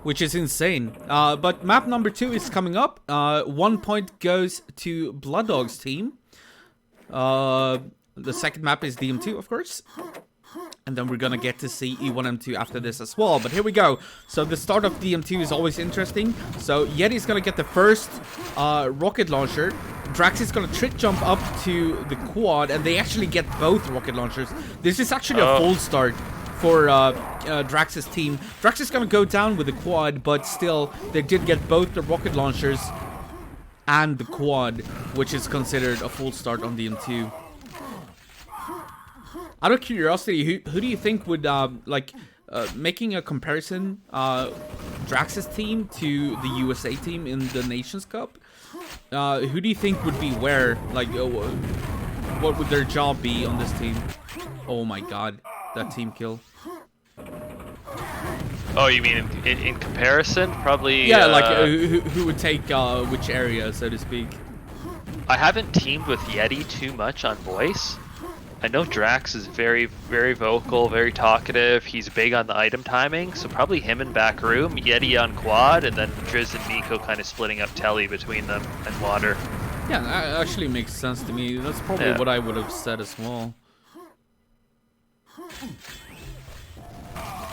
Which is insane. But map number 2 is coming up. 1 point goes to Blood Dog's team. The second map is DM2, of course. And then we're gonna get to see E1M2 after this as well. But here we go. So the start of DM2 is always interesting. So Yeti's gonna get the first rocket launcher. Drax is gonna trick jump up to the quad, and they actually get both rocket launchers. This is actually a full start for Drax's team. Drax is gonna go down with the quad, but still, they did get both the rocket launchers and the quad, which is considered a full start on DM2. Out of curiosity, who do you think would, making a comparison, Drax's team to the USA team in the Nations Cup, who do you think would be where? Like, what would their job be on this team? Oh my god, that team kill. Oh, you mean in comparison? Probably. Yeah, like who would take which area, so to speak. I haven't teamed with Yeti too much on voice. I know Dracs is very, very vocal, very talkative. He's big on the item timing, so probably him in back room, Yeti on quad, and then Driz and Nico kind of splitting up Telly between them and Water. Yeah, that actually makes sense to me. That's probably what I would have said as well.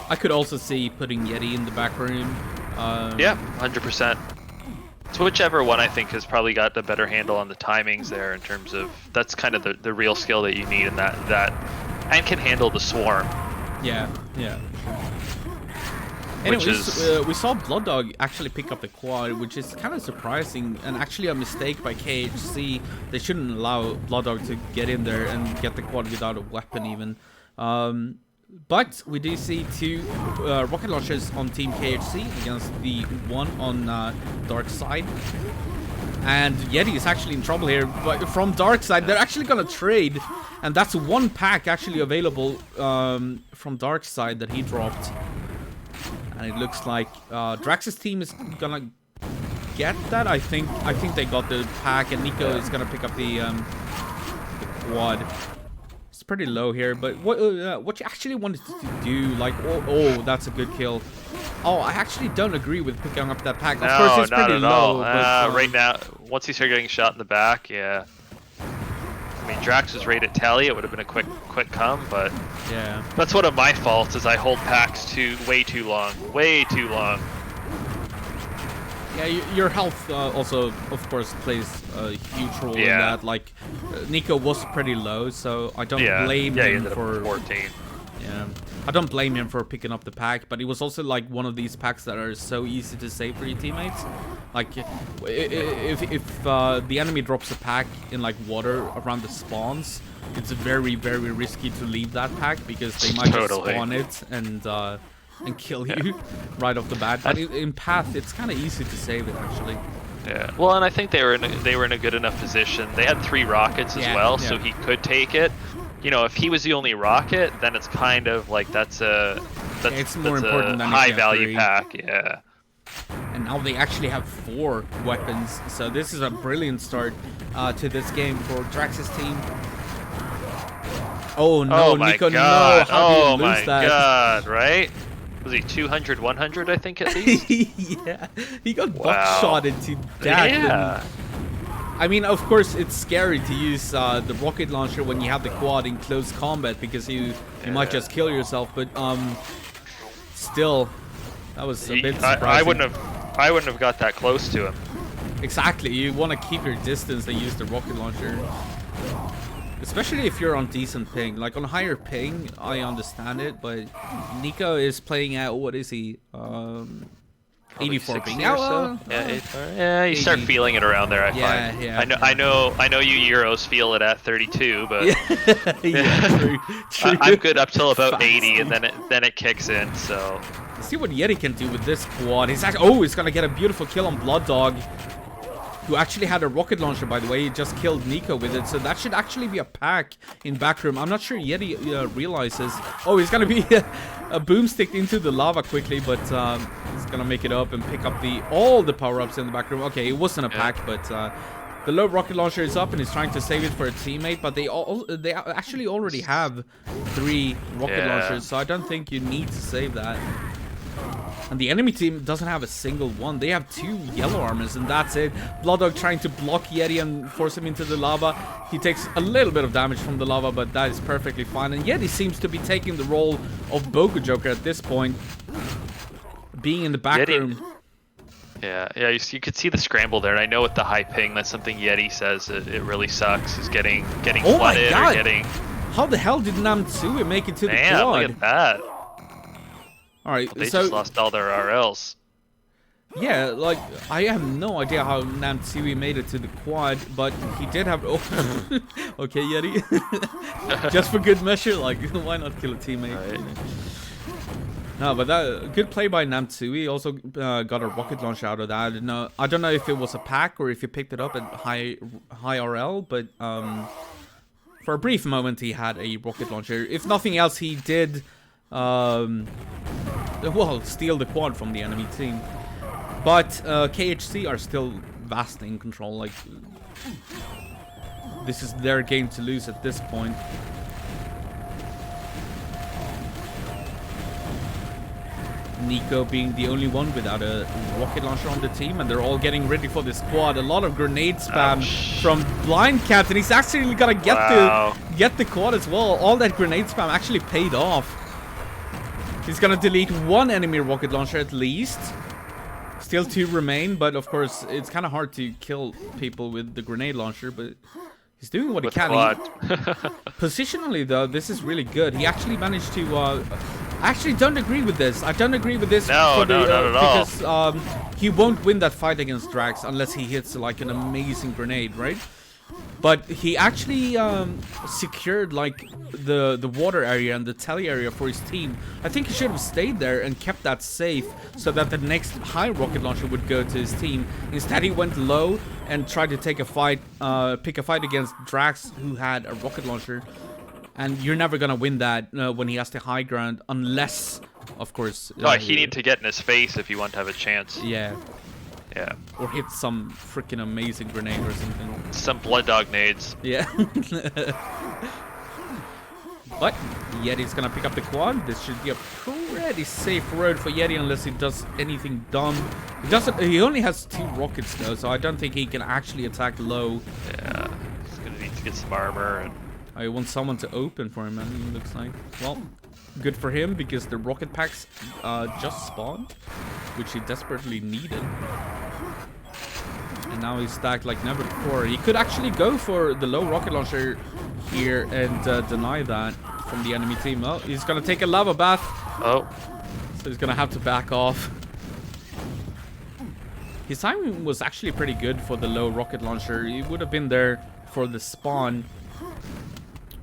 I could also see putting Yeti in the back room. Yeah, 100%. So whichever one I think has probably got the better handle on the timings there in terms of that's kind of the real skill that you need in that and can handle the swarm. Yeah. Anyways, we saw Blood Dog actually pick up the quad, which is kind of surprising and actually a mistake by KHC. They shouldn't allow Blood Dog to get in there and get the quad without a weapon even. But we do see two rocket launchers on Team KHC against the one on Dark Side. And Yeti is actually in trouble here, but from Dark Side, they're actually going to trade. And that's one pack actually available from Dark Side that he dropped. And it looks like Drax's team is going to get that. I think they got the pack, and Nico is going to pick up the quad. Pretty low here, but what you actually wanted to do, like, oh, that's a good kill. Oh, I actually don't agree with picking up that pack. Of course, it's pretty low. But, right now, once he started getting shot in the back, yeah. I mean, Drax was right at Tally. It would have been a quick come, but yeah, that's one of my faults is I hold packs way too long. Yeah, your health also, of course, plays a huge role in that. Like, Nico was pretty low, so I don't blame him for 14. Yeah, I don't blame him for picking up the pack, but it was also like one of these packs that are so easy to save for your teammates. Like, if the enemy drops a pack in like water around the spawns, it's very, very risky to leave that pack because they might just spawn it and kill you right off the bat. But in path, it's kind of easy to save it actually. Yeah. Well, and I think they were in a good enough position. They had 3 rockets as well, so he could take it. You know, if he was the only rocket, then it's kind of like that's more important than high value pack. Yeah. And now they actually have 4 weapons, so this is a brilliant start to this game for Drax's team. Oh no, Nico! No, how do you lose that? Oh my god! Right? Was he 200, 100? I think at least. Yeah, he got buckshotted to death. Yeah. I mean, of course, it's scary to use the rocket launcher when you have the quad in close combat because you might just kill yourself. But still, that was a bit surprising. I wouldn't have got that close to him. Exactly, you want to keep your distance and use the rocket launcher. Especially if you're on decent ping. Like on higher ping, I understand it, but Nico is playing at, what is he? 84 ping. So. Yeah, you start feeling it around there, I find. Yeah. I know you Euros feel it at 32, but true. I'm good up till about 80, and then it kicks in. So let's see what Yeti can do with this quad. He's actually, he's gonna get a beautiful kill on Blood Dog, who actually had a rocket launcher, by the way. He just killed Nico with it, so that should actually be a pack in backroom. I'm not sure Yeti realizes. Oh, he's gonna be a boomstick into the lava quickly, but he's gonna make it up and pick up all the power-ups in the backroom. Okay, it wasn't a pack, but the low rocket launcher is up and he's trying to save it for a teammate, but they actually already have 3 rocket launchers, so I don't think you need to save that. And the enemy team doesn't have a single one. They have 2 yellow armors, and that's it. Blood Dog trying to block Yeti and force him into the lava. He takes a little bit of damage from the lava, but that is perfectly fine. And Yeti seems to be taking the role of Boku Joker at this point, being in the back room. Yeah, you could see the scramble there. And I know with the high ping, that's something Yeti says it really sucks, is getting flooded or getting... How the hell did Namtsui make it to the quad? Man, look at that. Alright, they just lost all their RLs. Yeah, like, I have no idea how Namtsui made it to the quad, but he did have... Oh, okay, Yeti. Just for good measure, like, why not kill a teammate? Right. No, but that good play by Namtsui. Also got a rocket launcher out of that. I don't know if it was a pack or if he picked it up at high RL, but For a brief moment, he had a rocket launcher. If nothing else, he did, well, steal the quad from the enemy team. But KHC are still vastly in control. Like, this is their game to lose at this point. Nico being the only one without a rocket launcher on the team, and they're all getting ready for this quad. A lot of grenade spam from Blind Captain. He's actually gonna get the quad as well. All that grenade spam actually paid off. He's gonna delete one enemy rocket launcher at least. Still 2 remain, but of course it's kind of hard to kill people with the grenade launcher, but he's doing what he can. Positionally though, this is really good. He actually managed to I actually don't agree with this. I don't agree with this. No, not at all. Because he won't win that fight against Dracs unless he hits like an amazing grenade, right? But he actually secured like the water area and the telly area for his team. I think he should have stayed there and kept that safe so that the next high rocket launcher would go to his team. Instead, he went low and tried to take a fight, pick a fight against Dracs, who had a rocket launcher. And you're never gonna win that when he has the high ground, unless, of course. No, he need to get in his face if you want to have a chance. Yeah. Yeah. Or hit some freaking amazing grenade or something. Some blood dog nades. Yeah. But Yeti's gonna pick up the quad. This should be a pretty safe road for Yeti unless he does anything dumb. He doesn't. He only has 2 rockets though, so I don't think he can actually attack low. Yeah. He's gonna need to get some armor and. I want someone to open for him, and it looks like. Well, good for him, because the rocket packs just spawned, which he desperately needed. And now he's stacked like never before. He could actually go for the low rocket launcher here and deny that from the enemy team. Oh, he's going to take a lava bath. Oh. So he's going to have to back off. His timing was actually pretty good for the low rocket launcher. He would have been there for the spawn.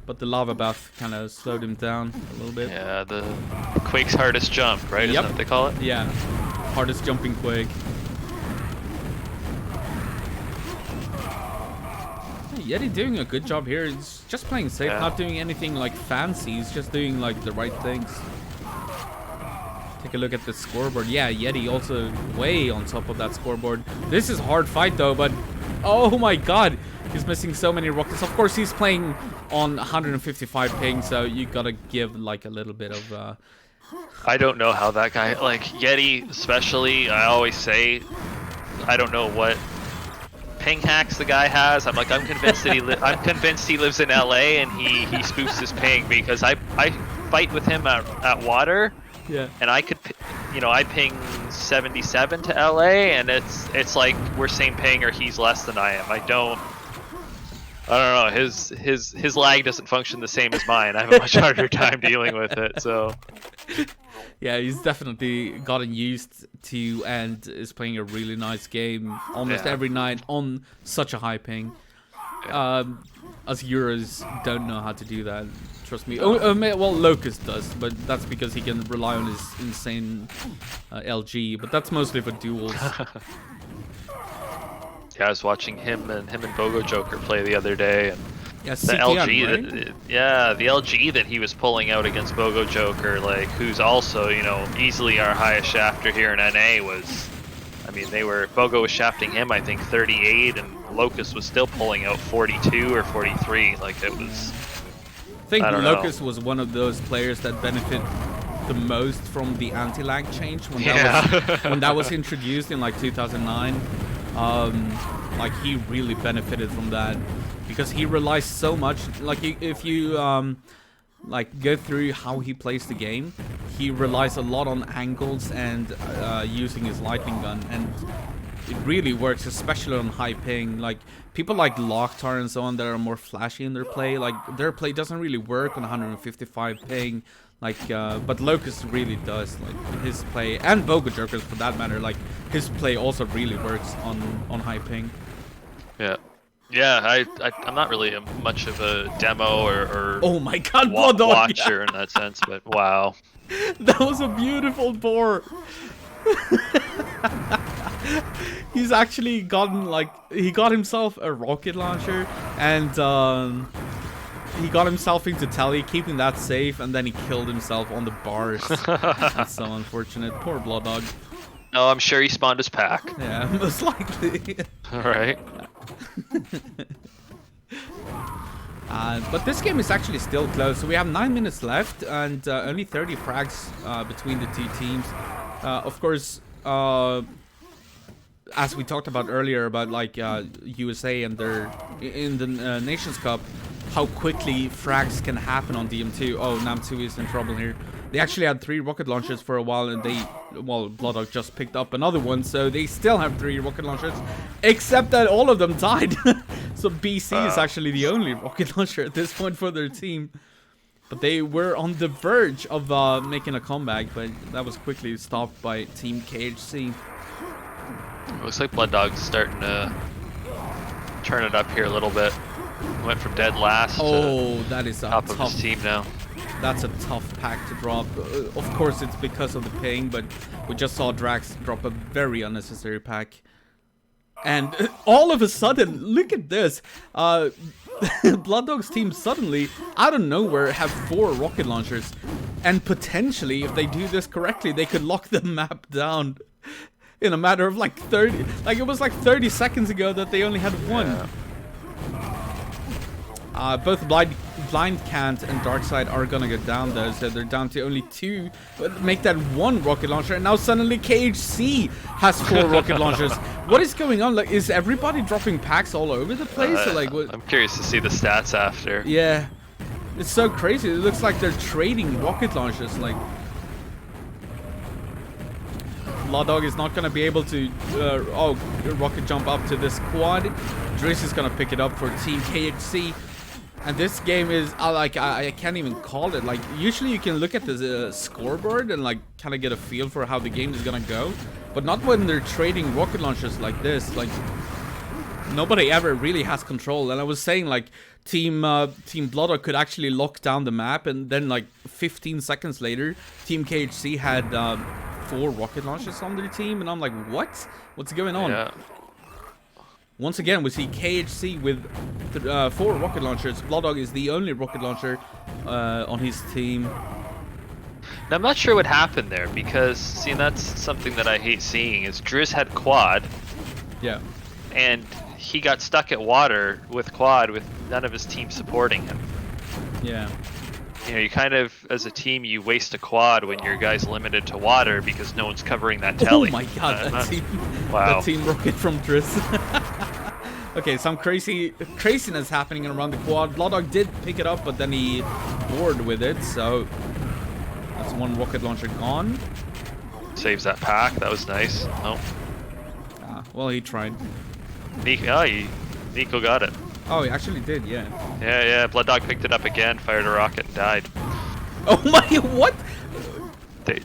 But the lava bath kind of slowed him down a little bit. Yeah, the Quake's hardest jump, right? Isn't that what they call it? Yeah, hardest jumping Quake. Hey, Yeti doing a good job here. He's just playing safe, not doing anything like fancy. He's just doing like the right things. Take a look at the scoreboard. Yeah, Yeti also way on top of that scoreboard. This is a hard fight though, but oh my god. He's missing so many rockets. Of course, he's playing on 155 ping, so you gotta give like a little bit of. I don't know how that guy, like Yeti, especially. I always say, I don't know what ping hacks the guy has. I'm convinced that I'm convinced he lives in LA and he spoofs his ping, because I fight with him at water. Yeah. And I could, I ping 77 to LA, and it's like we're same ping or he's less than I am. I don't know. His lag doesn't function the same as mine. I have a much harder time dealing with it. So. Yeah, he's definitely gotten used to and is playing a really nice game almost every night on such a high ping. Us Euros don't know how to do that. Trust me. Well, Locust does, but that's because he can rely on his insane LG. But that's mostly for duels. Yeah, I was watching him and Bogo Joker play the other day, and yeah, the LG, right? The LG that he was pulling out against Bogo Joker, like who's also easily our highest shafter here in NA, was, I mean, Bogo was shafting him I think 38, and Locust was still pulling out 42 or 43. Like it was. I think Locust was one of those players that benefit the most from the anti-lag change when that was introduced in like 2009. Like he really benefited from that because he relies so much. Like if you like go through how he plays the game, he relies a lot on angles and using his lightning gun, and it really works, especially on high ping. Like people like Locktar and so on that are more flashy in their play, like their play doesn't really work on 155 ping. Like, but Locust really does. Like his play, and Bogo Jokers for that matter. Like his play also really works on high ping. Yeah, I'm not really much of a demo or oh my god, watcher in that sense, but wow, that was a beautiful boar. He's actually gotten he got himself a rocket launcher, and he got himself into tally, keeping that safe, and then he killed himself on the bars. That's so unfortunate. Poor Blood Dog. No, I'm sure he spawned his pack. Yeah, most likely. Alright. But this game is actually still close. So we have 9 minutes left and only 30 frags between the two teams. Of course, as we talked about earlier about like USA and their in the Nations Cup, how quickly frags can happen on DM2. Oh, Nam2 is in trouble here. They actually had 3 rocket launchers for a while, and Blood Dog just picked up another one, so they still have 3 rocket launchers, except that all of them died. So BC is actually the only rocket launcher at this point for their team. But they were on the verge of making a comeback, but that was quickly stopped by Team KHC. Looks like Blood Dog's starting to turn it up here a little bit. Went from dead last to that is a top tough of his team now. That's a tough pack to drop. Of course, it's because of the ping, but we just saw Dracs drop a very unnecessary pack. And all of a sudden, look at this. Blood Dog's team suddenly, out of nowhere, have 4 rocket launchers. And potentially, if they do this correctly, they could lock the map down in a matter of like 30... Like, it was like 30 seconds ago that they only had 1. Yeah. Both Blind Cant and Darkside are gonna go down though, so they're down to only 2. But make that 1 rocket launcher, and now suddenly KHC has 4 rocket launchers. What is going on? Like, is everybody dropping packs all over the place? Or like, what? I'm curious to see the stats after. Yeah, it's so crazy. It looks like they're trading rocket launchers. Like, Blood Dog is not gonna be able to rocket jump up to this quad. Driss is gonna pick it up for Team KHC. And this game is, I can't even call it. Like, usually you can look at the scoreboard and, like, kind of get a feel for how the game is gonna go. But not when they're trading rocket launchers like this. Like, nobody ever really has control. And I was saying, like, Team Blood Dog could actually lock down the map. And then, like, 15 seconds later, Team KHC had 4 rocket launchers on their team. And I'm like, what? What's going on? Yeah. Once again, we see KHC with 4 rocket launchers. Blood Dog is the only rocket launcher on his team. Now, I'm not sure what happened there, because, see, that's something that I hate seeing, is Driz had quad. Yeah. And he got stuck at water with quad with none of his team supporting him. Yeah. You know, you kind of, as a team, you waste a quad when your guy's limited to water because no one's covering that telly. Oh my god, wow. That team rocket from Driss. Okay, some craziness happening around the quad. Blood Dog did pick it up, but then he bored with it, so that's 1 rocket launcher gone. Saves that pack, that was nice. Oh. Well, he tried. Nico got it. Oh, he actually did, yeah. Yeah, Blood Dog picked it up again, fired a rocket, and died. Oh my, what? They,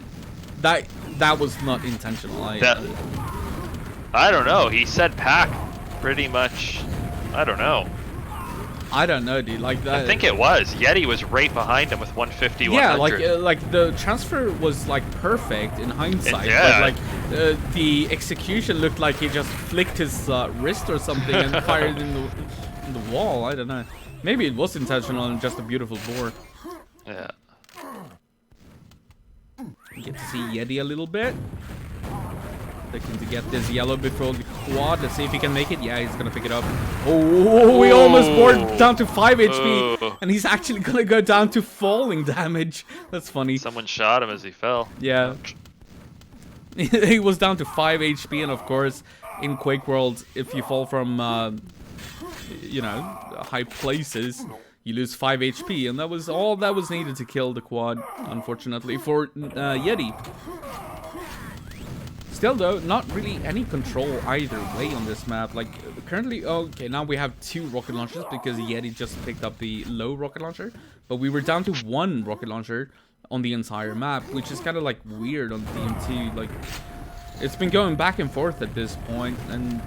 that was not intentional. I don't know, he said pack pretty much, I don't know. I don't know, dude, like that. I think it was. Yeti was right behind him with 150, yeah, 100. like the transfer was like perfect in hindsight, yeah. but like the execution looked like he just flicked his wrist or something and fired in the wall. I don't know. Maybe it was intentional and just a beautiful bore. Yeah. You get to see Yeti a little bit. Looking to get this yellow before the quad. Let's see if he can make it. Yeah, he's gonna pick it up. Oh, we almost bored down to 5 HP. And he's actually gonna go down to falling damage. That's funny. Someone shot him as he fell. Yeah. He was down to 5 HP, and of course, in QuakeWorld, if you fall from, you know, high places, you lose 5 HP, and that was all that was needed to kill the quad, unfortunately, for Yeti. Still though, not really any control either way on this map. Like, currently, okay, now we have 2 rocket launchers because Yeti just picked up the low rocket launcher. But we were down to 1 rocket launcher on the entire map, which is kind of like weird on DMT. Like, it's been going back and forth at this point, and,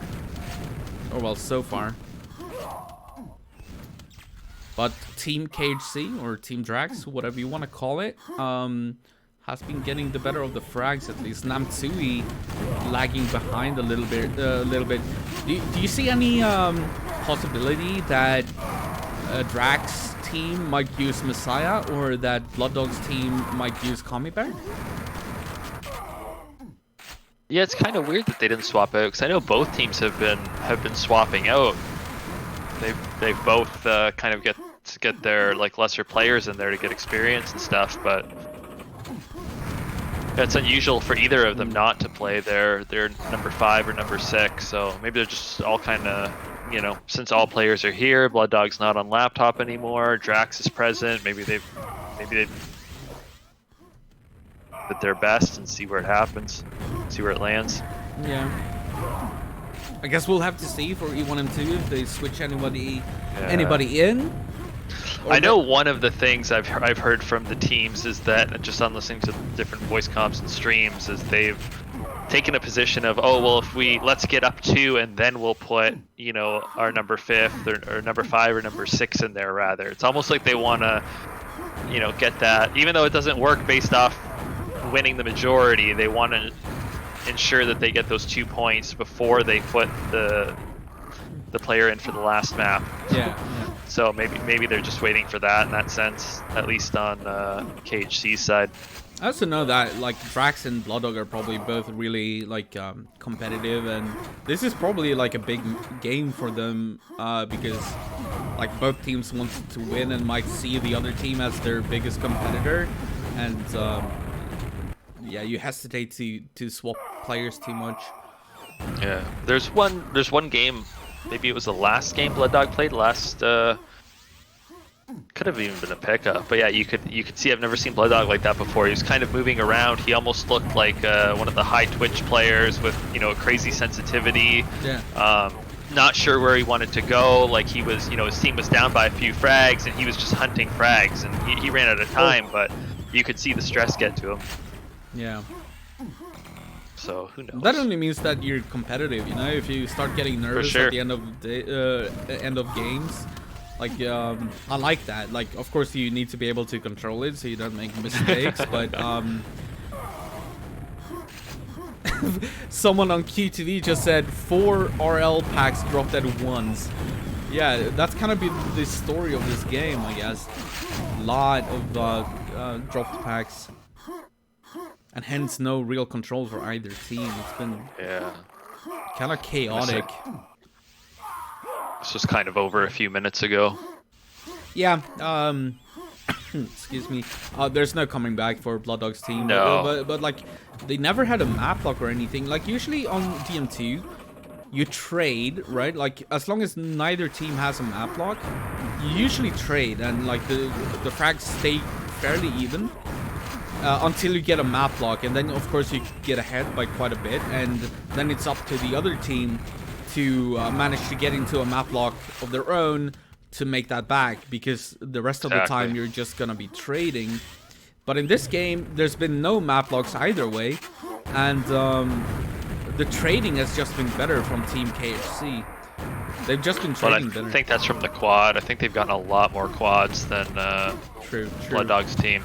oh well, so far. But Team KHC, or Team Dracs, whatever you want to call it, has been getting the better of the frags at least. Nam2 lagging behind a little bit. Do you see any possibility that Dracs team might use Messiah or that Blood Dogs team might use Kami Bear? Yeah, it's kind of weird that they didn't swap out because I know both teams have been swapping out. They've both kind of get their like lesser players in there to get experience and stuff, but it's unusual for either of them not to play their number 5 or number 6. So maybe they're just all kind of, you know, since all players are here, Blood Dog's not on laptop anymore. Dracs is present. Maybe they've at their best and see where it happens, see where it lands. Yeah. I guess we'll have to see for E1M2 if they switch anybody in. I know one of the things I've heard from the teams is that, just on listening to different voice comps and streams, is they've taken a position of, oh well, if let's get up 2 and then we'll put, you know, our number 5th or number 5 or number 6 in there rather. It's almost like they want to, you know, get that, even though it doesn't work based off winning the majority, they want to ensure that they get those 2 points before they put the player in for the last map. Yeah. So maybe they're just waiting for that in that sense, at least on KHC's side. I also know that like Dracs and Blood Dog are probably both really like competitive, and this is probably like a big game for them because like both teams want to win and might see the other team as their biggest competitor, and yeah, you hesitate to swap players too much. Yeah, there's one game, maybe it was the last game Blood Dog played last. Could have even been a pickup, but yeah, you could see. I've never seen Blood Dog like that before. He was kind of moving around. He almost looked like one of the high Twitch players with, you know, a crazy sensitivity. Yeah. Not sure where he wanted to go. Like he was, you know, his team was down by a few frags, and he was just hunting frags, and he ran out of time. But you could see the stress get to him. Yeah. So who knows? That only means that you're competitive, you know. If you start getting nervous at the end of games, like I like that. Like, of course, you need to be able to control it so you don't make mistakes. But someone on QTV just said 4 RL packs dropped at once. Yeah, that's kind of been the story of this game, I guess. A lot of dropped packs. And hence no real control for either team. It's been kind of chaotic. This was kind of over a few minutes ago. Yeah, excuse me. There's no coming back for Blood Dog's team. No. But like, they never had a map lock or anything. Like, usually on DM2, you trade, right? Like, as long as neither team has a map lock, you usually trade. And like, the frags stay fairly even. Until you get a map lock, and then of course you get ahead by quite a bit, and then it's up to the other team to manage to get into a map lock of their own to make that back, because the rest of the time you're just gonna be trading. But in this game, there's been no map locks either way, and the trading has just been better from Team KHC. They've just been trading better. I think that's from the quad. I think they've gotten a lot more quads than True. Blood Dog's team.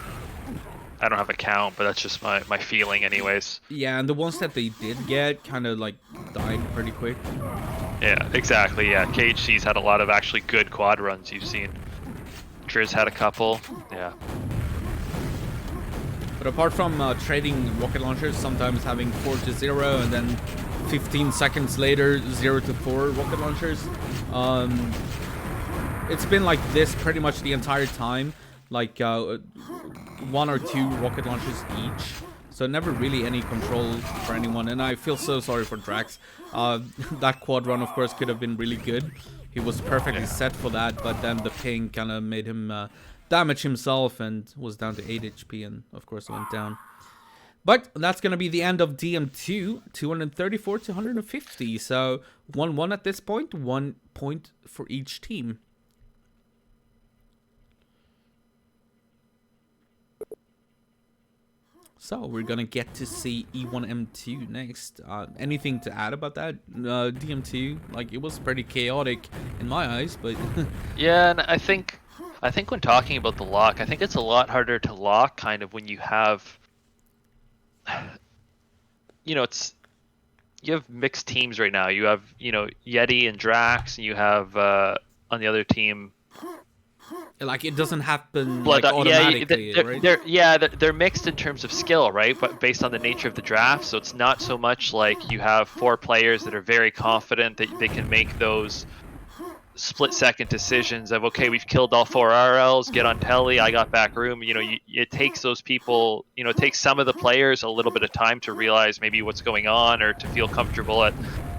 I don't have a count, but that's just my feeling anyways. Yeah, and the ones that they did get kind of like died pretty quick. Yeah, exactly, yeah. KHC's had a lot of actually good quad runs you've seen. Driz had a couple, yeah. But apart from trading rocket launchers, sometimes having 4 to 0 and then 15 seconds later 0 to 4 rocket launchers, it's been like this pretty much the entire time. Like 1 or 2 rocket launchers each, so never really any control for anyone, and I feel so sorry for Dracs. That quad run of course could have been really good. He was perfectly set for that, but then the ping kind of made him damage himself and was down to 8 HP, and of course went down. But that's gonna be the end of DM2, 234 to 150, so 1-1 at this point, 1 point for each team. So we're gonna get to see E1M2 next. Anything to add about that? DM2, like, it was pretty chaotic in my eyes, but yeah, and I think when talking about the lock, I think it's a lot harder to lock kind of when you have, you know, you have mixed teams right now. You have, you know, Yeti and Drax, and you have on the other team Like it doesn't happen Blood like Dog, yeah, automatically, right? they're mixed in terms of skill, right? But based on the nature of the draft, so it's not so much like you have 4 players that are very confident that they can make those split-second decisions of, okay, we've killed all 4 RLs, get on telly, I got back room. You know, it takes those people, you know, it takes some of the players a little bit of time to realize maybe what's going on, or to feel comfortable at,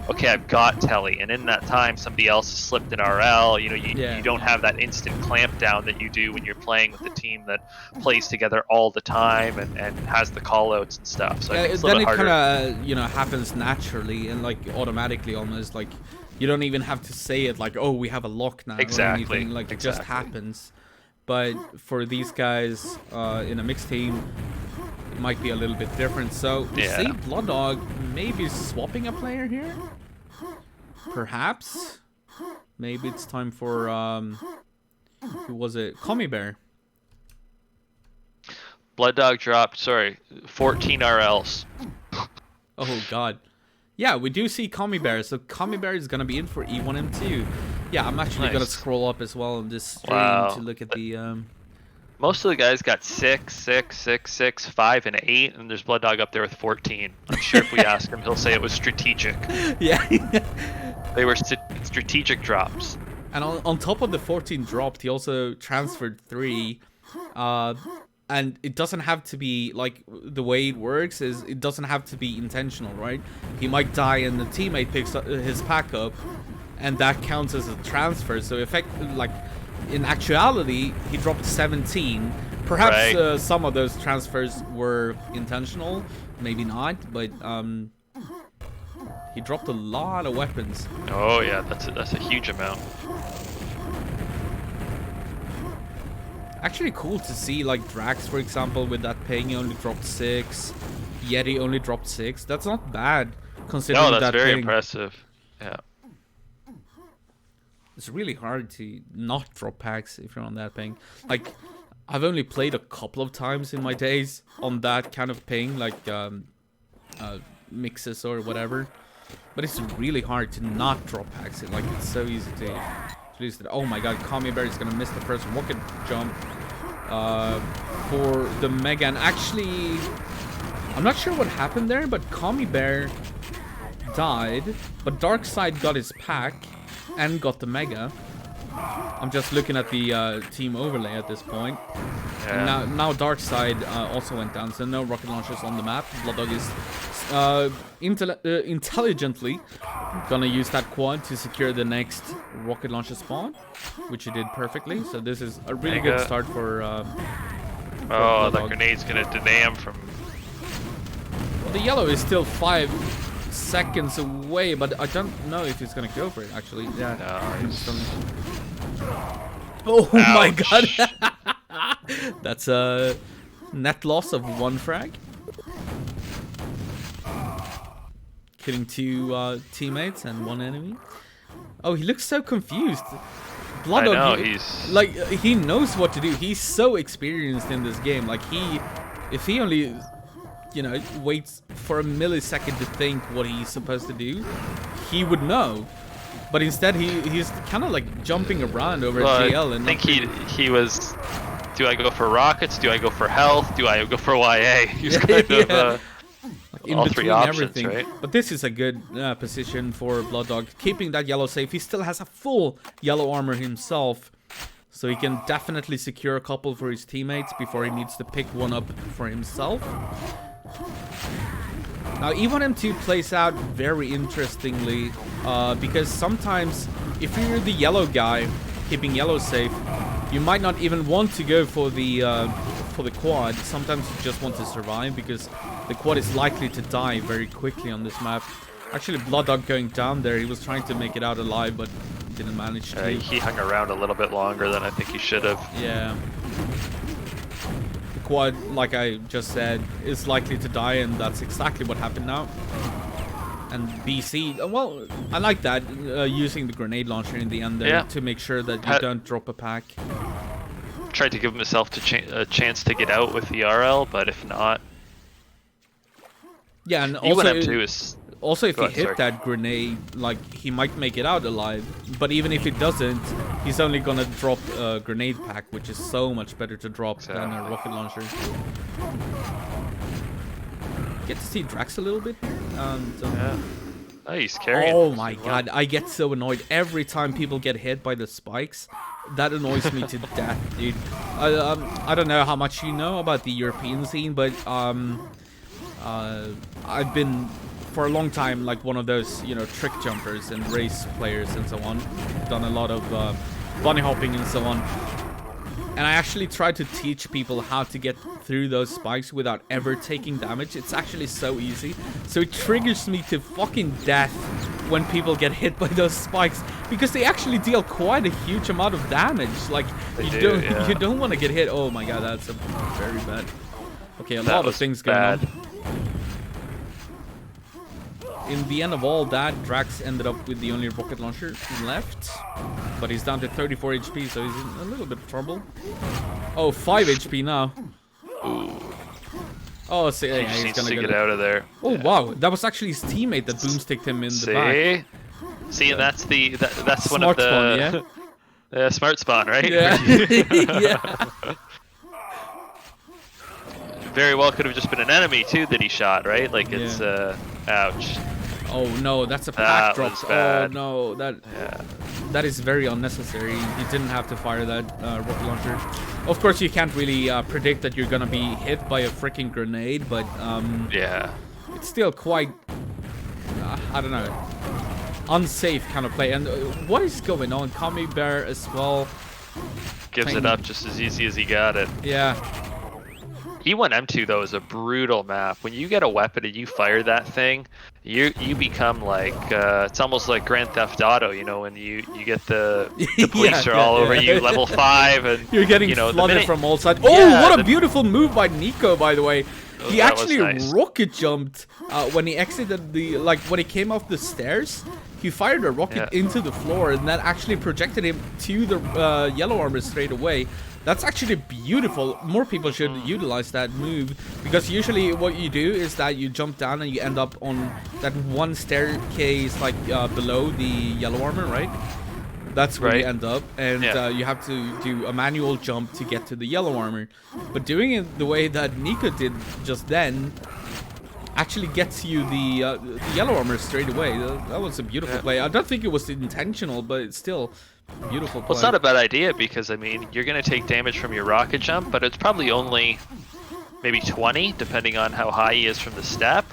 okay, I've got telly, and in that time somebody else has slipped an RL. You know, you don't have that instant clamp down that you do when you're playing with a team that plays together all the time and has the call outs and stuff. So I think it's a then little it harder. kind of, you know, happens naturally and like automatically almost. Like you don't even have to say it like, oh, we have a lock now. Exactly. Or anything. Like it just happens. But for these guys in a mixed team, it might be a little bit different. So you see Blood Dog maybe swapping a player here. Perhaps. Maybe it's time for who was it? Commie Bear. Blood Dog dropped, 14 RLs. Oh god. Yeah, we do see Commie Bear. So Commie Bear is gonna be in for E1M2. Yeah, I'm actually gonna scroll up as well on this stream to look at the Most of the guys got 6, 6, 6, 6, 5, and 8, and there's Blood Dog up there with 14. I'm sure if we ask him, he'll say it was strategic. Yeah. They were strategic drops. And on top of the 14 dropped, he also transferred 3. And it doesn't have to be, like, the way it works is it doesn't have to be intentional, right? He might die and the teammate picks up his pack up, and that counts as a transfer. So in actuality, he dropped 17. Perhaps some of those transfers were intentional, maybe not, but he dropped a lot of weapons. Oh yeah, that's a huge amount. Actually cool to see, like Dracs, for example, with that ping, he only dropped 6. Yeti only dropped 6. That's not bad, considering no, that's that very ping. impressive. Yeah. It's really hard to not drop packs if you're on that ping. Like, I've only played a couple of times in my days on that kind of ping, like mixes or whatever. But it's really hard to not drop packs. Like, it's so easy to lose it. Oh my god, Commie Bear is gonna miss the first rocket jump for the Mega. And actually, I'm not sure what happened there, but Commie Bear died, but Darkside got his pack and got the Mega. I'm just looking at the team overlay at this point. Yeah. And now Darkside also went down, so no rocket launchers on the map. Blood Dog is intelligently gonna use that quad to secure the next rocket launcher spawn, which he did perfectly. So this is a really good start for oh, the grenade's gonna deny him from... Well, the yellow is still 5 seconds away, but I don't know if he's gonna go for it, actually. Yeah. No, oh my god! That's a net loss of 1 frag. Killing 2 teammates and 1 enemy. Oh, he looks so confused. Blood Dog, he's... like, he knows what to do. He's so experienced in this game. Like, if he only, you know, waits for a millisecond to think what he's supposed to do, he would know. But instead, he's kind of like jumping around over GL. And I think he was, do I go for rockets? Do I go for health? Do I go for YA? He's kind of in all between 3 options, everything. right? But this is a good position for Blood Dog, keeping that yellow safe. He still has a full yellow armor himself, so he can definitely secure a couple for his teammates before he needs to pick one up for himself. Now E1M2 plays out very interestingly because sometimes if you're the yellow guy keeping yellow safe, you might not even want to go for the quad. Sometimes you just want to survive because the quad is likely to die very quickly on this map. Actually, Blood Dog going down there, he was trying to make it out alive, but didn't manage to. He hung around a little bit longer than I think he should have. Yeah. The quad, like I just said, is likely to die, and that's exactly what happened now. And BC, well, I like that, using the grenade launcher in the end there to make sure that you don't drop a pack. Tried to give himself a chance to get out with the RL, but if not... Yeah, and also... E1M2 is Also, if Go you ahead, hit sorry. that grenade, like, he might make it out alive. But even if it doesn't, he's only gonna drop a grenade pack, which is so much better to drop than a rocket launcher. Get to see Dracs a little bit here. Yeah. Oh, he's carrying. Oh my god, I get so annoyed every time people get hit by the spikes. That annoys me to death, dude. I don't know how much you know about the European scene, but I've been for a long time like one of those, you know, trick jumpers and race players and so on. Done a lot of bunny hopping and so on. And I actually try to teach people how to get through those spikes without ever taking damage. It's actually so easy. So it triggers me to fucking death when people get hit by those spikes, because they actually deal quite a huge amount of damage. Like, you don't want to get hit. Oh my god, that's very bad. Okay, a lot of things going on. In the end of all that, Dracs ended up with the only rocket launcher left. But he's down to 34 HP, so he's in a little bit of trouble. Oh, 5 HP now. Ooh. Oh, see, yeah, He he's needs gonna to go get out of there. Oh, wow. That was actually his teammate that boomsticked him in the back. See, and that's that's one of Smart the spawn, yeah? smart spawn, right? Yeah. Yeah. Very well could have just been an enemy too that he shot, right? Like it's ouch. Oh no, that's a pack drop. Was bad. Oh no, that is very unnecessary. You didn't have to fire that rocket launcher. Of course, you can't really predict that you're gonna be hit by a freaking grenade, but yeah, it's still quite I don't know, unsafe kind of play. And what is going on? Kami Bear as well gives it up just as easy as he got it. Yeah. E1M2 though is a brutal map. When you get a weapon and you fire that thing, you become like it's almost like Grand Theft Auto, you know, when you get the police are all over you, level 5, and you're getting flooded from all sides. Oh, yeah, what a beautiful move by Nico, by the way. He actually rocket jumped when he exited the, like when he came off the stairs. He fired a rocket into the floor, and that actually projected him to the yellow armor straight away. That's actually beautiful. More people should utilize that move, because usually what you do is that you jump down and you end up on that one staircase, like below the yellow armor, right? That's where you end up, and you have to do a manual jump to get to the yellow armor. But doing it the way that Nico did just then actually gets you the yellow armor straight away. That was a beautiful play. I don't think it was intentional, but it's still beautiful play. Well, it's not a bad idea, because I mean, you're going to take damage from your rocket jump, but it's probably only maybe 20, depending on how high he is from the step.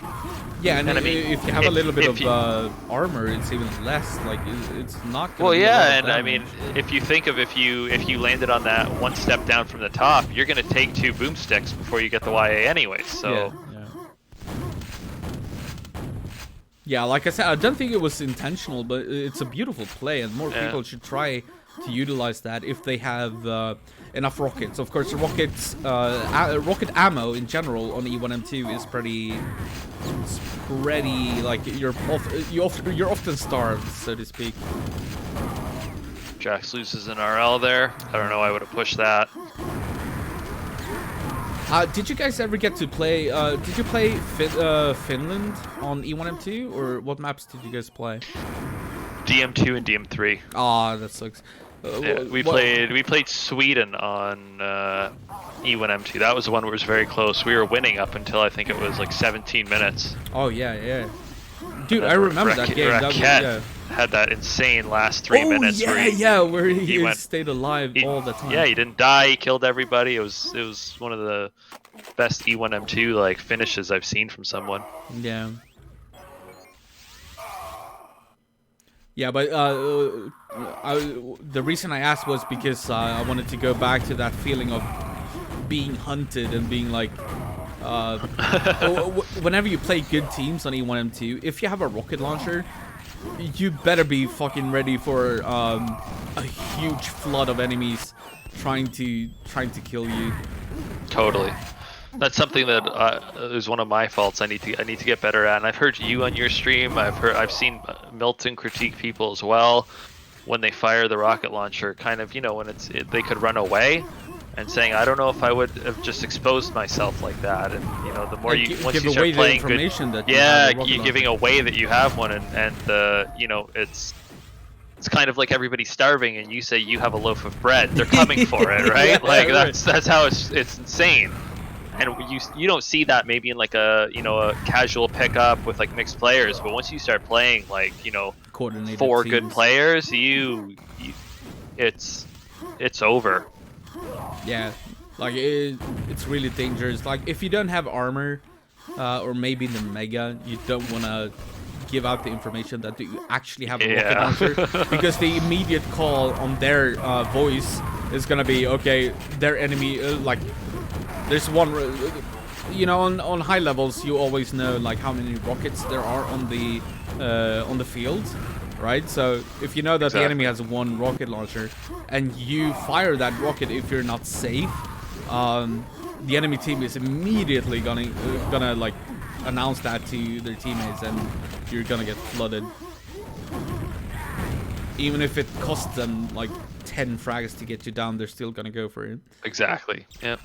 Yeah, and I mean, if you have a little bit of armor, it's even less. Like, it's not gonna well, be yeah, and I mean, if you think of if you landed on that one step down from the top, you're going to take 2 boomsticks before you get the YA anyway. So. Yeah, like I said, I don't think it was intentional, but it's a beautiful play, and more people should try to utilize that if they have enough rockets. Of course, rockets, rocket ammo in general on E1M2 is pretty like you're often starved, so to speak. Drax loses an RL there. I don't know. I would have pushed that. Did you guys ever get to play, did you play Finland on E1M2, or what maps did you guys play? DM2 and DM3. Ah, that sucks. We played Sweden on E1M2. That was the one where it was very close. We were winning up until I think it was like 17 minutes. Oh, yeah. Dude, I remember that game. Raquette had that insane last 3 minutes. Where he stayed alive all the time. Yeah, he didn't die. He killed everybody. It was one of the best E1M2 like finishes I've seen from someone. Yeah. Yeah, but the reason I asked was because I wanted to go back to that feeling of being hunted and being like, whenever you play good teams on E1M2, if you have a rocket launcher, you better be fucking ready for a huge flood of enemies trying to kill you. Totally. That's something that is one of my faults. I need to get better at. And I've heard you on your stream. I've seen Milton critique people as well when they fire the rocket launcher. Kind of, you know, when they could run away. and saying, I don't know if I would have just exposed myself like that. And you know, the more Like, you once give you away start the playing information good, that you have a rocket you're launcher. giving away that you have one, and you know, it's kind of like everybody's starving, and you say you have a loaf of bread. They're coming for it, right? Yeah, like right. that's how it's insane. And you don't see that maybe in like a a casual pickup with like mixed players, but once you start playing like Coordinated 4 teams. good players, it's over. Yeah, like it's really dangerous. Like if you don't have armor, or maybe the mega, you don't want to give out the information that you actually have a rocket launcher, because the immediate call on their voice is gonna be, okay, their enemy, like there's one, on high levels you always know like how many rockets there are on the field, right? So if you know that the enemy has one rocket launcher and you fire that rocket, if you're not safe, the enemy team is immediately gonna like announce that to their teammates, and you're gonna get flooded. Even if it costs them like 10 frags to get you down, they're still gonna go for it. Exactly. Yep.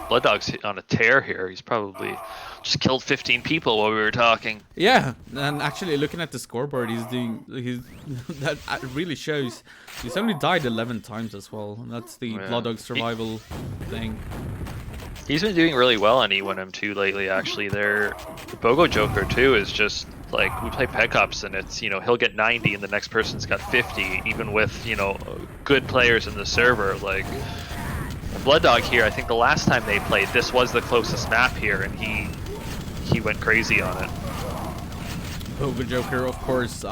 Blood Dog's on a tear here. He's probably just killed 15 people while we were talking. Yeah, and actually looking at the scoreboard, that really shows he's only died 11 times as well, and that's the Blood Dog survival thing. He's been doing really well on E1M2 lately, actually. The BOGO Joker, too, is just, like, we play pickups, and it's, he'll get 90, and the next person's got 50, even with, good players in the server. Like, Blood Dog here, I think the last time they played, this was the closest map here, and he went crazy on it. BOGO Joker, of course,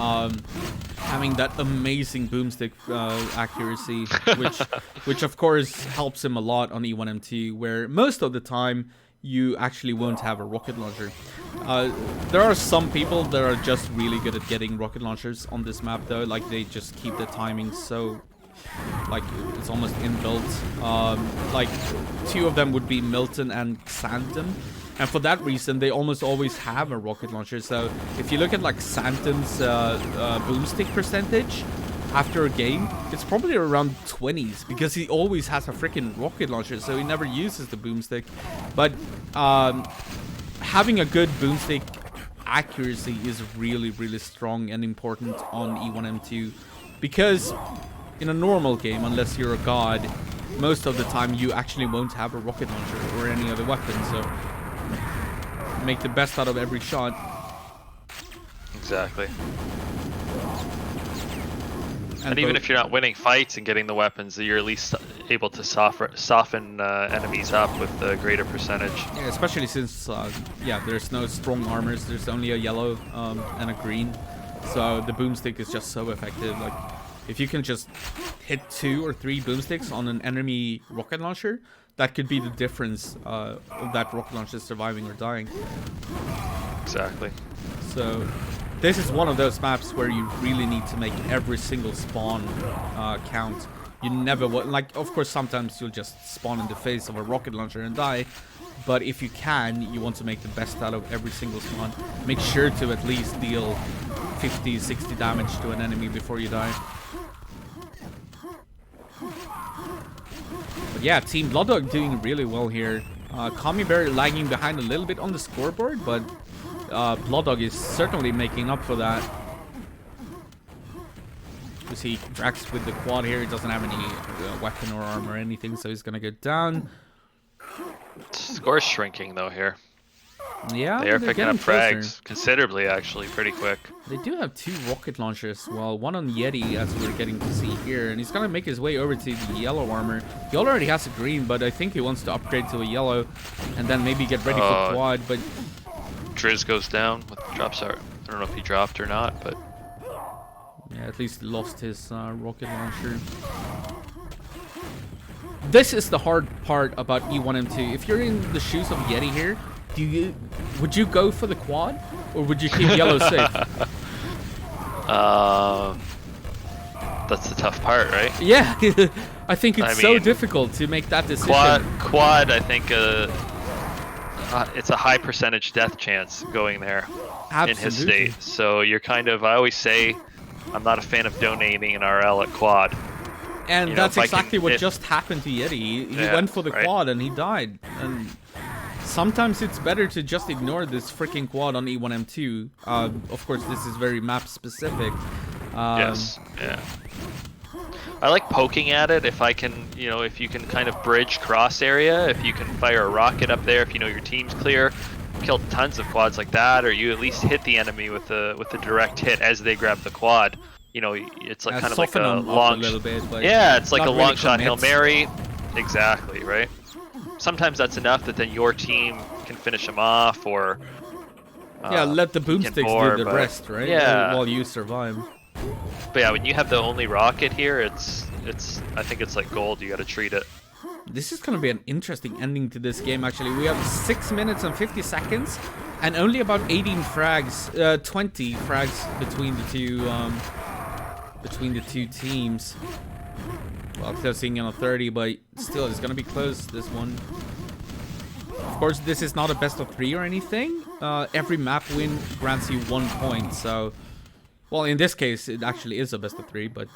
having that amazing boomstick accuracy, which of course helps him a lot on E1M2, where most of the time you actually won't have a rocket launcher. There are some people that are just really good at getting rocket launchers on this map, though. Like, they just keep the timing so, like, it's almost inbuilt. Like, 2 of them would be Milton and Xantum, and for that reason they almost always have a rocket launcher. So if you look at like Xantum's boomstick percentage after a game, it's probably around 20s, because he always has a freaking rocket launcher, so he never uses the boomstick. But having a good boomstick accuracy is really, really strong and important on E1M2, because in a normal game, unless you're a god, most of the time you actually won't have a rocket launcher or any other weapon, so make the best out of every shot. Exactly. And even if you're not winning fights and getting the weapons, you're at least able to soften enemies up with a greater percentage. Yeah, especially since, there's no strong armors. There's only a yellow and a green. So the boomstick is just so effective. Like, if you can just hit 2 or 3 boomsticks on an enemy rocket launcher, that could be the difference of that rocket launcher surviving or dying. Exactly. So this is one of those maps where you really need to make every single spawn count. You never like, of course, sometimes you'll just spawn in the face of a rocket launcher and die, but if you can, you want to make the best out of every single spawn. Make sure to at least deal 50, 60 damage to an enemy before you die. But yeah, Team Blood Dog doing really well here. Kami Bear lagging behind a little bit on the scoreboard, but Blood Dog is certainly making up for that. You see Dracs with the quad here. He doesn't have any weapon or armor or anything, so he's gonna go down. Score's shrinking though here. Yeah, they are picking up frags closer. Considerably, actually, pretty quick. They do have 2 rocket launchers, well, one on Yeti, as we're getting to see here, and he's gonna make his way over to the yellow armor. He already has a green, but I think he wants to upgrade to a yellow, and then maybe get ready for quad. But Driz goes down with the drop start. I don't know if he dropped or not, but yeah, at least he lost his rocket launcher. This is the hard part about E1M2. If you're in the shoes of Yeti here, would you go for the quad, or would you keep yellow safe? That's the tough part, right? Yeah, I think it's so difficult to make that decision. Quad, I think it's a high percentage death chance going there. Absolutely. In his state. So you're kind of, I always say, I'm not a fan of donating an RL at quad. And You know, that's if I exactly can what hit- just happened to Yeti. He Yeah, went for the right. quad and he died. And sometimes it's better to just ignore this freaking quad on E1M2. Of course, this is very map specific. Yes. Yeah. I like poking at it if I can, you know, if you can kind of bridge cross area, if you can fire a rocket up there, if you know your team's clear, kill tons of quads like that, or you at least hit the enemy with the direct hit as they grab the quad. You know, it's like kind of like soften a them up long, a little bit. But yeah, it's like not a really long shot Hail commit. Mary. Exactly, right? Sometimes that's enough that then your team can finish them off, or Yeah, let the you can boomsticks bore, do the but- rest, right? Yeah. While you survive. But yeah, when you have the only rocket here, it's I think it's like gold. You got to treat it. This is gonna be an interesting ending to this game. Actually, we have 6 minutes and 50 seconds, and only about 18 frags, 20 frags between the two teams. Well, closing in on 30, but still, it's gonna be close. This one. Of course, this is not a best of 3 or anything. Every map win grants you 1 point. So, well, in this case, it actually is a best of 3, but.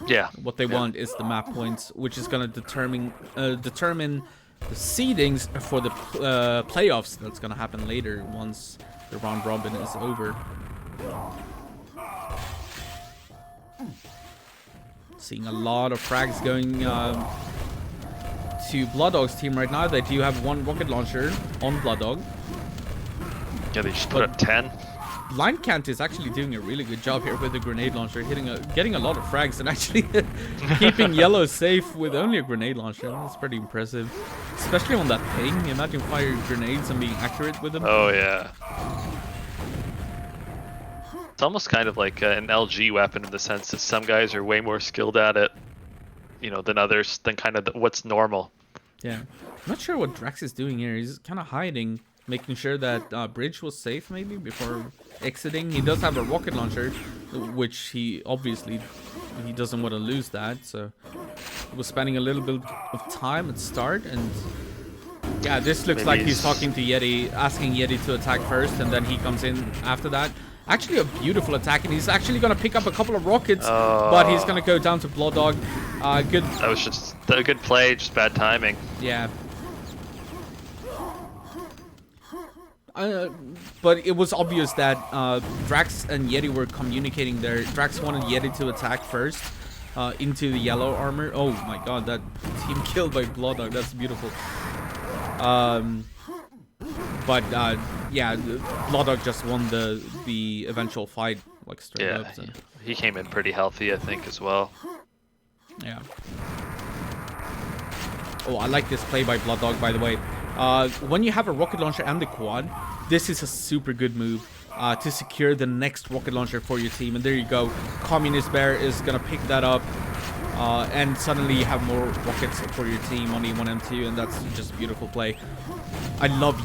Yeah. What they want is the map points, which is going to determine the seedings for the playoffs that's going to happen later once the round robin is over. Seeing a lot of frags going to Blood Dog's team right now. They do have 1 rocket launcher on Blood Dog. Yeah, they just put up 10. Line Count is actually doing a really good job here with the grenade launcher, getting a lot of frags and actually keeping yellow safe with only a grenade launcher. That's pretty impressive, especially on that ping. Imagine firing grenades and being accurate with them. Oh yeah. It's almost kind of like an LG weapon in the sense that some guys are way more skilled at it, you know, than others, than kind of what's normal. Yeah, I'm not sure what Drax is doing here. He's kind of hiding, making sure that Bridge was safe maybe before exiting. He does have a rocket launcher, which he obviously doesn't want to lose that, so he was spending a little bit of time at start. And yeah, this looks like he's talking to Yeti, asking Yeti to attack first, and then he comes in after that. Actually a beautiful attack, and he's actually going to pick up a couple of rockets, but he's going to go down to Blood Dog. Good. That was just a good play, just bad timing. Yeah. But it was obvious that Drax and Yeti were communicating there. Drax wanted Yeti to attack first into the yellow armor. Oh my god, that team killed by Blood Dog. That's beautiful. But yeah, Blood Dog just won the eventual fight, like straight up. So. He came in pretty healthy, I think, as well. Yeah. Oh, I like this play by Blood Dog, by the way. When you have a rocket launcher and the quad, this is a super good move to secure the next rocket launcher for your team. And there you go. Communist Bear is going to pick that up. And suddenly you have more rockets for your team on E1M2, and that's just a beautiful play. I love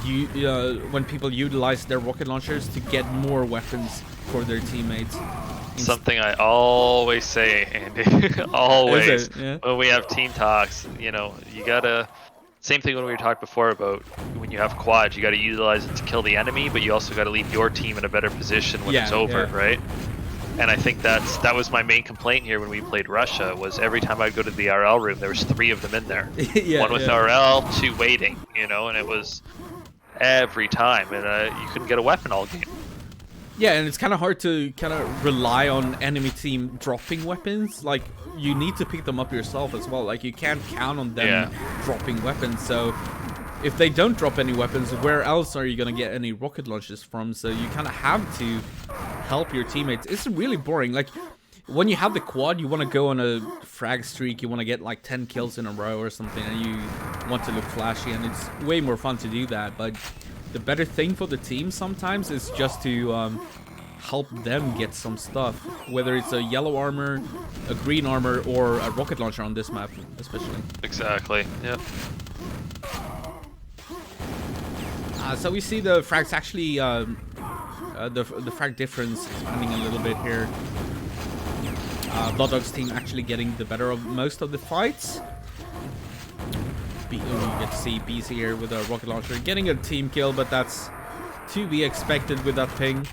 when people utilize their rocket launchers to get more weapons for their teammates. Something I always say, Andy. Always. Yeah. When we have team talks, you know, you gotta... Same thing when we talked before about when you have quads, you gotta utilize it to kill the enemy, but you also gotta leave your team in a better position when it's over, right? And I think that was my main complaint here when we played Russia, was every time I'd go to the RL room, there was 3 of them in there. One with RL, 2 waiting, you know, and it was every time, and you couldn't get a weapon all game. Yeah, and it's kind of hard to kind of rely on enemy team dropping weapons. Like, you need to pick them up yourself as well. Like, you can't count on them dropping weapons. So, if they don't drop any weapons, where else are you going to get any rocket launches from? So, you kind of have to help your teammates. It's really boring. Like, when you have the quad, you want to go on a frag streak. You want to get like 10 kills in a row or something, and you want to look flashy, and it's way more fun to do that. But the better thing for the team sometimes is just to help them get some stuff, whether it's a yellow armor, a green armor, or a rocket launcher on this map, especially. Exactly. Yep. So we see the frags actually, the frag difference expanding a little bit here. Blood Dog's team actually getting the better of most of the fights. You get to see BC here with a rocket launcher getting a team kill, but that's to be expected with that ping.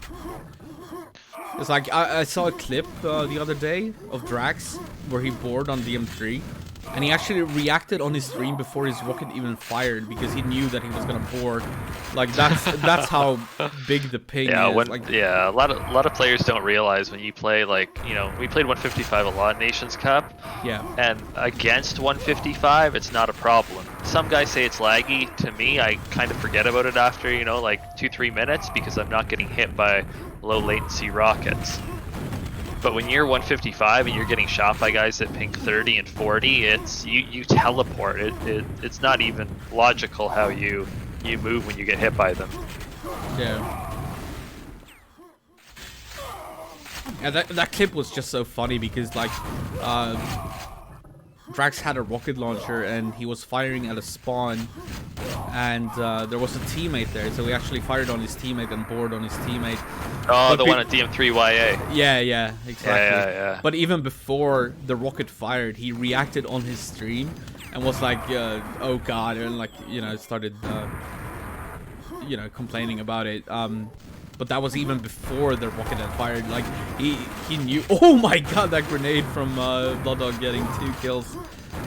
It's like I saw a clip the other day of Dracs where he bored on DM3, and he actually reacted on his stream before his rocket even fired because he knew that he was gonna board. Like that's how big the ping is. A lot of players don't realize when you play, like, you know, we played 155 a lot in Nations Cup. Yeah. And against 155, it's not a problem. Some guys say it's laggy. To me, I kind of forget about it after, you know, like 2-3 minutes because I'm not getting hit by low latency rockets. But when you're 155 and you're getting shot by guys at ping 30 and 40, it's you teleport. It's not even logical how you move when you get hit by them. Yeah. Yeah, that clip was just so funny because, like, Drax had a rocket launcher and he was firing at a spawn, and there was a teammate there, so he actually fired on his teammate and bored on his teammate. Oh, the one at DM3YA. Yeah, exactly. Yeah. But even before the rocket fired, he reacted on his stream and was like, oh god, and, like, you know, started you know, complaining about it. But that was even before the rocket had fired. Like, he knew. Oh my god, that grenade from Blooddog getting 2 kills.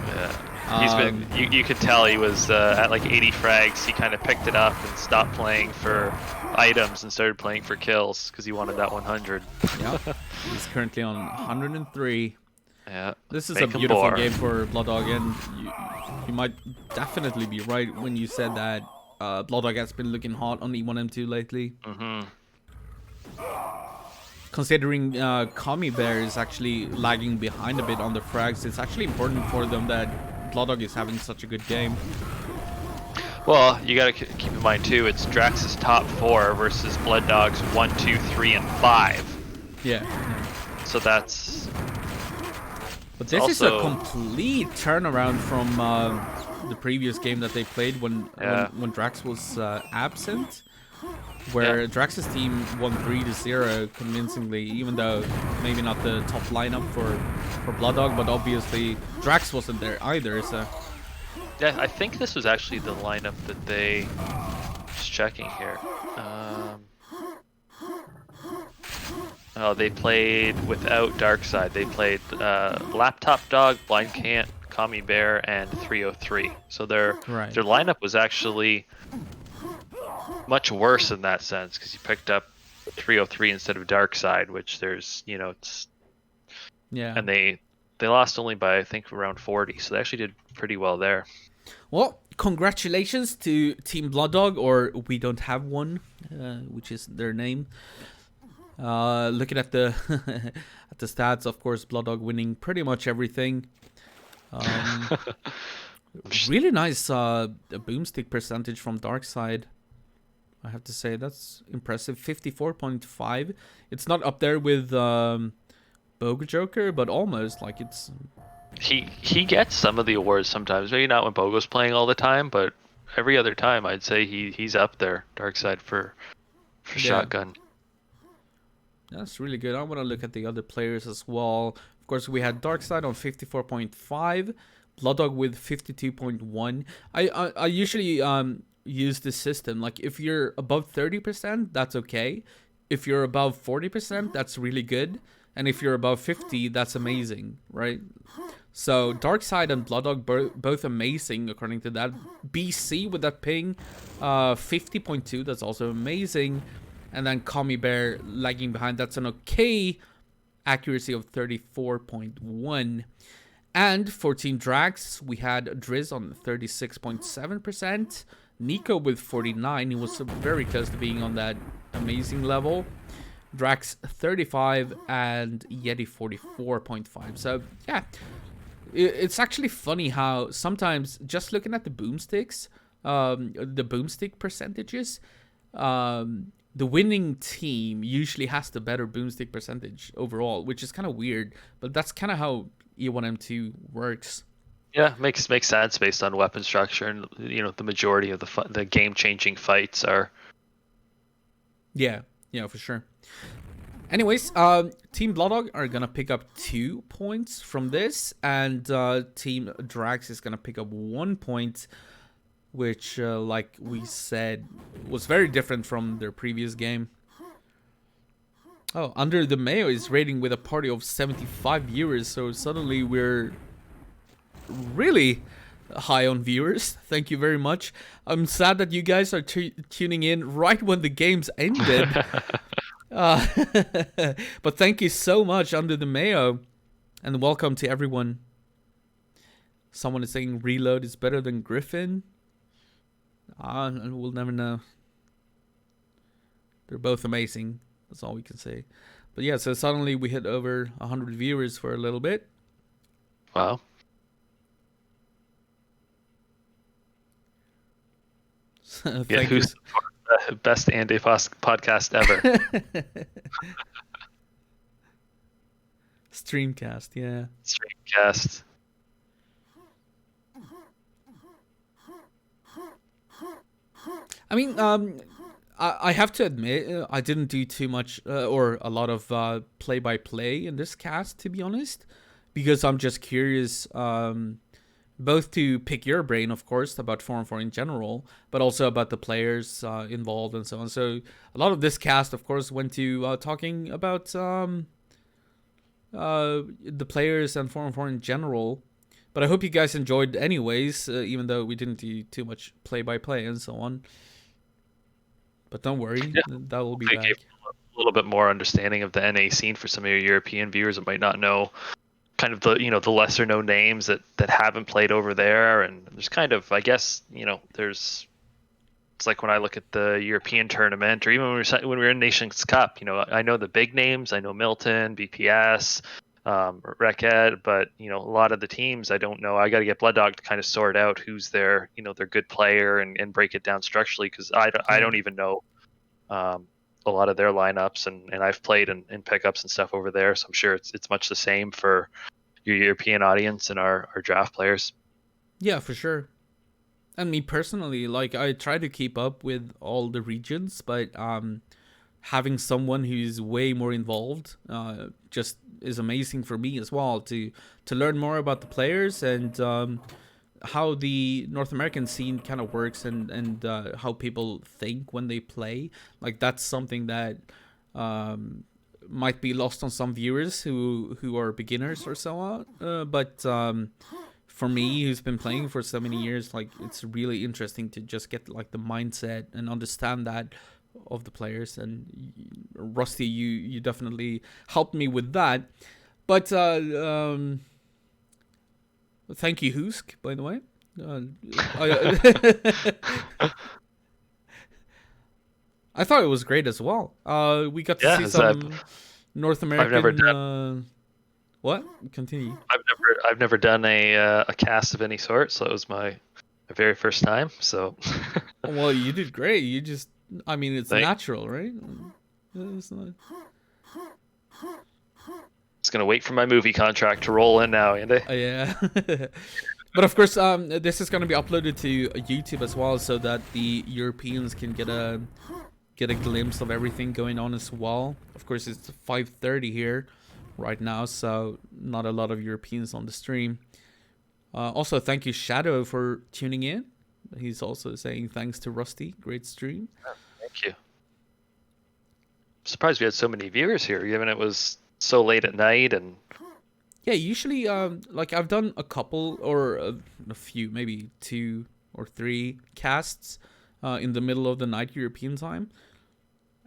Yeah, he's been. You could tell he was at like 80 frags. He kind of picked it up and stopped playing for items and started playing for kills because he wanted that 100. Yeah, he's currently on 103. Yeah, this is a beautiful game for Blooddog, and you might definitely be right when you said that Blooddog has been looking hot on E1M2 lately. Considering Kami Bear is actually lagging behind a bit on the frags, it's actually important for them that Blooddog is having such a good game. Well, you gotta keep in mind too, it's Drax's top 4 versus Blooddog's 1, 2, 3, and 5. Yeah. So that's... But this is a complete turnaround from the previous game that they played when Drax was absent. Where Drax's team won 3-0 convincingly, even though maybe not the top lineup for Blooddog, but obviously Drax wasn't there either, so... Yeah, I think this was actually the lineup that they... Just checking here. Oh, they played without Darkside. They played Laptop Dog, Blind Cant, Kami Bear, and 303. So their lineup was actually... much worse in that sense because you picked up 303 instead of Darkside, which there's, you know, it's and they lost only by I think around 40, so they actually did pretty well there. Well, congratulations to Team Blooddog, or We Don't Have One, which is their name. Looking at the at the stats, of course, Blooddog winning pretty much everything. Really nice boomstick percentage from Darkside. I have to say, that's impressive. 54.5. It's not up there with Boga Joker, but almost. Like, it's... He gets some of the awards sometimes. Maybe not when Bogo's playing all the time, but every other time I'd say he's up there. Darkside for shotgun. That's really good. I want to look at the other players as well. Of course, we had Darkside on 54.5. Blooddog with 52.1. I usually... use this system. Like, if you're above 30%, that's okay. If you're above 40%, that's really good. And if you're above 50, that's amazing, right? So Darkside and Blooddog both amazing according to that. BC with that ping, 50.2, that's also amazing. And then Kami Bear lagging behind, that's an okay accuracy of 34.1. And for Team Dracs, we had Driz on 36.7%. Nico with 49, he was very close to being on that amazing level. Drax 35 and Yeti 44.5. So yeah, it's actually funny how sometimes just looking at the boomsticks, the boomstick percentages, the winning team usually has the better boomstick percentage overall, which is kind of weird, but that's kind of how E1M2 works. Yeah, makes sense based on weapon structure, and you know the majority of the game-changing fights are. Yeah, for sure. Anyways, Team Blooddog are gonna pick up 2 points from this, and Team Drax is gonna pick up 1 point, which, like we said, was very different from their previous game. Oh, Under the Mayo is rating with a party of 75 viewers, so suddenly we're really high on viewers. Thank you very much. I'm sad that you guys are tuning in right when the game's ended. But thank you so much, Under the Mayo, and welcome to everyone. Someone is saying Reload is better than Griffin. We'll never know. They're both amazing. That's all we can say. But yeah, so suddenly we hit over 100 viewers for a little bit. Wow. Yeah, who's the best Andeh podcast ever? Streamcast, yeah. Streamcast. I mean, I have to admit, I didn't do too much or a lot of play-by-play in this cast, to be honest, because I'm just curious, both to pick your brain, of course, about 4-on-4 in general, but also about the players involved and so on. So a lot of this cast, of course, went to talking about the players and 4-on-4 in general. But I hope you guys enjoyed anyways, even though we didn't do too much play-by-play and so on. But don't worry, that will be back. A little bit more understanding of the NA scene for some of your European viewers that might not know kind of the lesser known names that haven't played over there. And there's kind of, I guess, it's like when I look at the European tournament, or even when we were in Nations Cup, I know the big names. I know Milton, BPS, Reked, but a lot of the teams I don't know. I got to get Blood Dog to kind of sort out who's their good player and break it down structurally, because I don't even know a lot of their lineups, and I've played in pickups and stuff over there, so I'm sure it's much the same for your European audience and our draft players. Yeah, for sure. And me personally, like, I try to keep up with all the regions, but having someone who's way more involved just is amazing for me as well, to learn more about the players and how the North American scene kind of works and how people think when they play. Like, that's something that might be lost on some viewers who are beginners or so on. But for me, who's been playing for so many years, like, it's really interesting to just get like the mindset and understand that of the players. And Rusty, you definitely helped me with that. But thank you, Husk, by the way. I thought it was great as well. We got to see some North American. What? Continue. I've never done a cast of any sort, so it was my very first time. So. Well, you did great. You just, I mean, it's natural, right? It's not. Just gonna wait for my movie contract to roll in now, Andy. Yeah. But of course, this is gonna be uploaded to YouTube as well, so that the Europeans can get a glimpse of everything going on as well. Of course, it's 5:30 here right now, so not a lot of Europeans on the stream. Also, thank you, Shadow, for tuning in. He's also saying thanks to Rusty. Great stream. Oh, thank you. I'm surprised we had so many viewers here, given it was so late at night. And yeah, usually like I've done a couple or a few, maybe 2 or 3 casts in the middle of the night European time,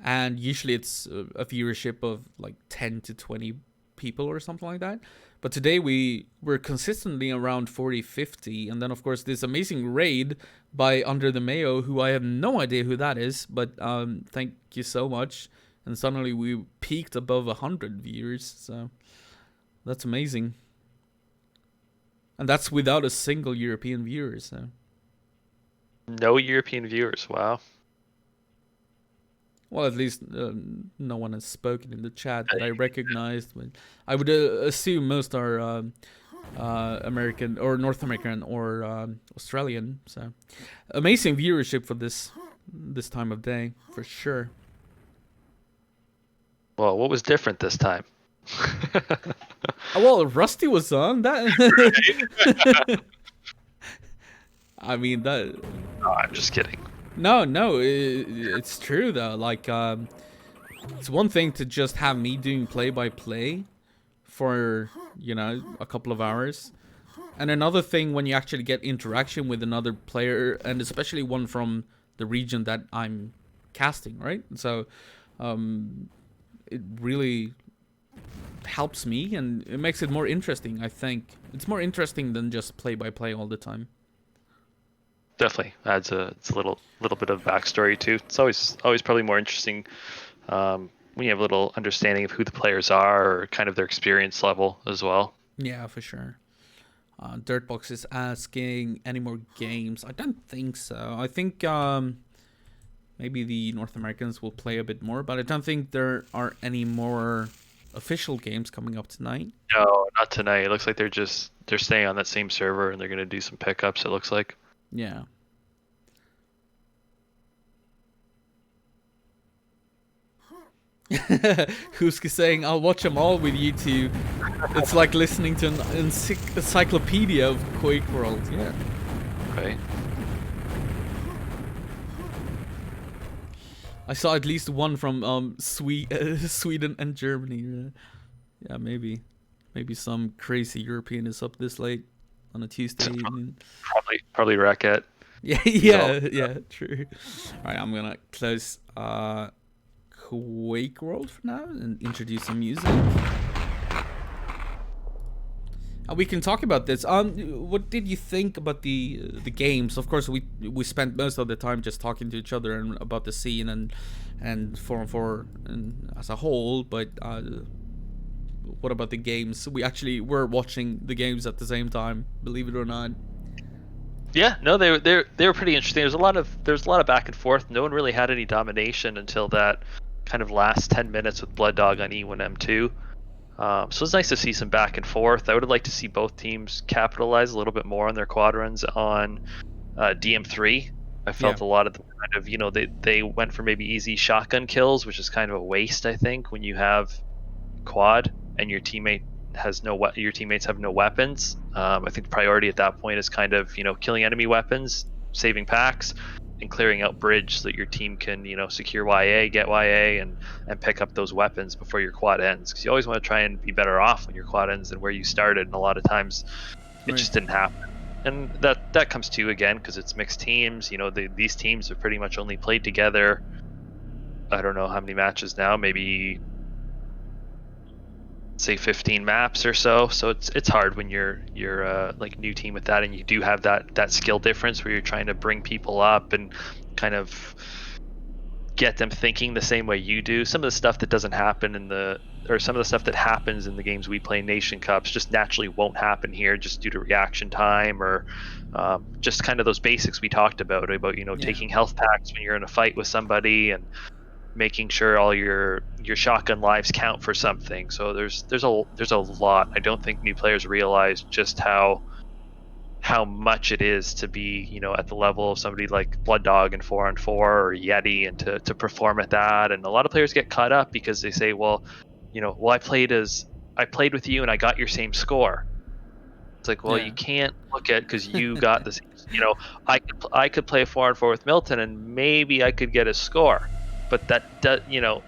and usually it's a viewership of like 10 to 20 people or something like that. But today we were consistently around 40-50, and then of course this amazing raid by Under the Mayo, who I have no idea who that is, but thank you so much. And suddenly we peaked above 100 viewers, so that's amazing. And that's without a single European viewer, so. No European viewers, wow. Well, at least no one has spoken in the chat that I recognized. I would assume most are American or North American or Australian, so. Amazing viewership for this time of day, for sure. Well, what was different this time? Well, Rusty was on that. I mean that. No, I'm just kidding. No, it's true though. Like It's one thing to just have me doing play-by-play for, you know, a couple of hours. And another thing when you actually get interaction with another player, and especially one from the region that I'm casting, right? So it really helps me, and it makes it more interesting, I think. It's more interesting than just play-by-play all the time. Definitely adds it's a little bit of backstory too. It's always probably more interesting when you have a little understanding of who the players are or kind of their experience level as well. Yeah, for sure. Dirtbox is asking, any more games? I don't think so. I think maybe the North Americans will play a bit more, but I don't think there are any more official games coming up tonight. No, not tonight. It looks like they're staying on that same server and they're going to do some pickups, it looks like. Yeah. Who's saying, I'll watch them all with you two. It's like listening to an encyclopedia of QuakeWorld. Yeah. Right. I saw at least one from Sweden and Germany. Yeah, maybe some crazy European is up this late on a Tuesday evening. Probably Racket. Yeah, yeah, true. All right, I'm gonna close QuakeWorld for now and introduce some music. We can talk about this. What did you think about the games? Of course, we spent most of the time just talking to each other and about the scene and 4-on-4 and as a whole. But what about the games? We actually were watching the games at the same time, believe it or not. Yeah, no, they were pretty interesting. There's a lot of back and forth. No one really had any domination until that kind of last 10 minutes with Blood Dog on E1M2. So it's nice to see some back and forth. I would have liked to see both teams capitalize a little bit more on their quad runs on DM3. I felt a lot of them kind of, you know, they went for maybe easy shotgun kills, which is kind of a waste, I think, when you have quad and your teammate your teammates have no weapons. I think the priority at that point is kind of, you know, killing enemy weapons, saving packs, and clearing out bridge so that your team can, you know, secure YA, get YA, and pick up those weapons before your quad ends. Because you always want to try and be better off when your quad ends than where you started, and a lot of times it just didn't happen. And that comes to, again, because it's mixed teams. You know, these teams have pretty much only played together, I don't know how many matches now, maybe say 15 maps or so. So it's hard when you're like new team with that, and you do have that skill difference where you're trying to bring people up and kind of get them thinking the same way you do. Some of the stuff that doesn't happen some of the stuff that happens in the games we play in Nation Cups just naturally won't happen here, just due to reaction time or just kind of those basics we talked about, you know, taking health packs when you're in a fight with somebody and making sure all your shotgun lives count for something. So there's a lot. I don't think new players realize just how much it is to be, you know, at the level of somebody like Blood Dog and 4-on-4 or Yeti, and to perform at that. And a lot of players get caught up because they say, well, you know, I played with you and I got your same score. It's like, well, you can't look at, because you got this, you know, I could play 4-on-4 with Milton and maybe I could get a score, but that does, you know,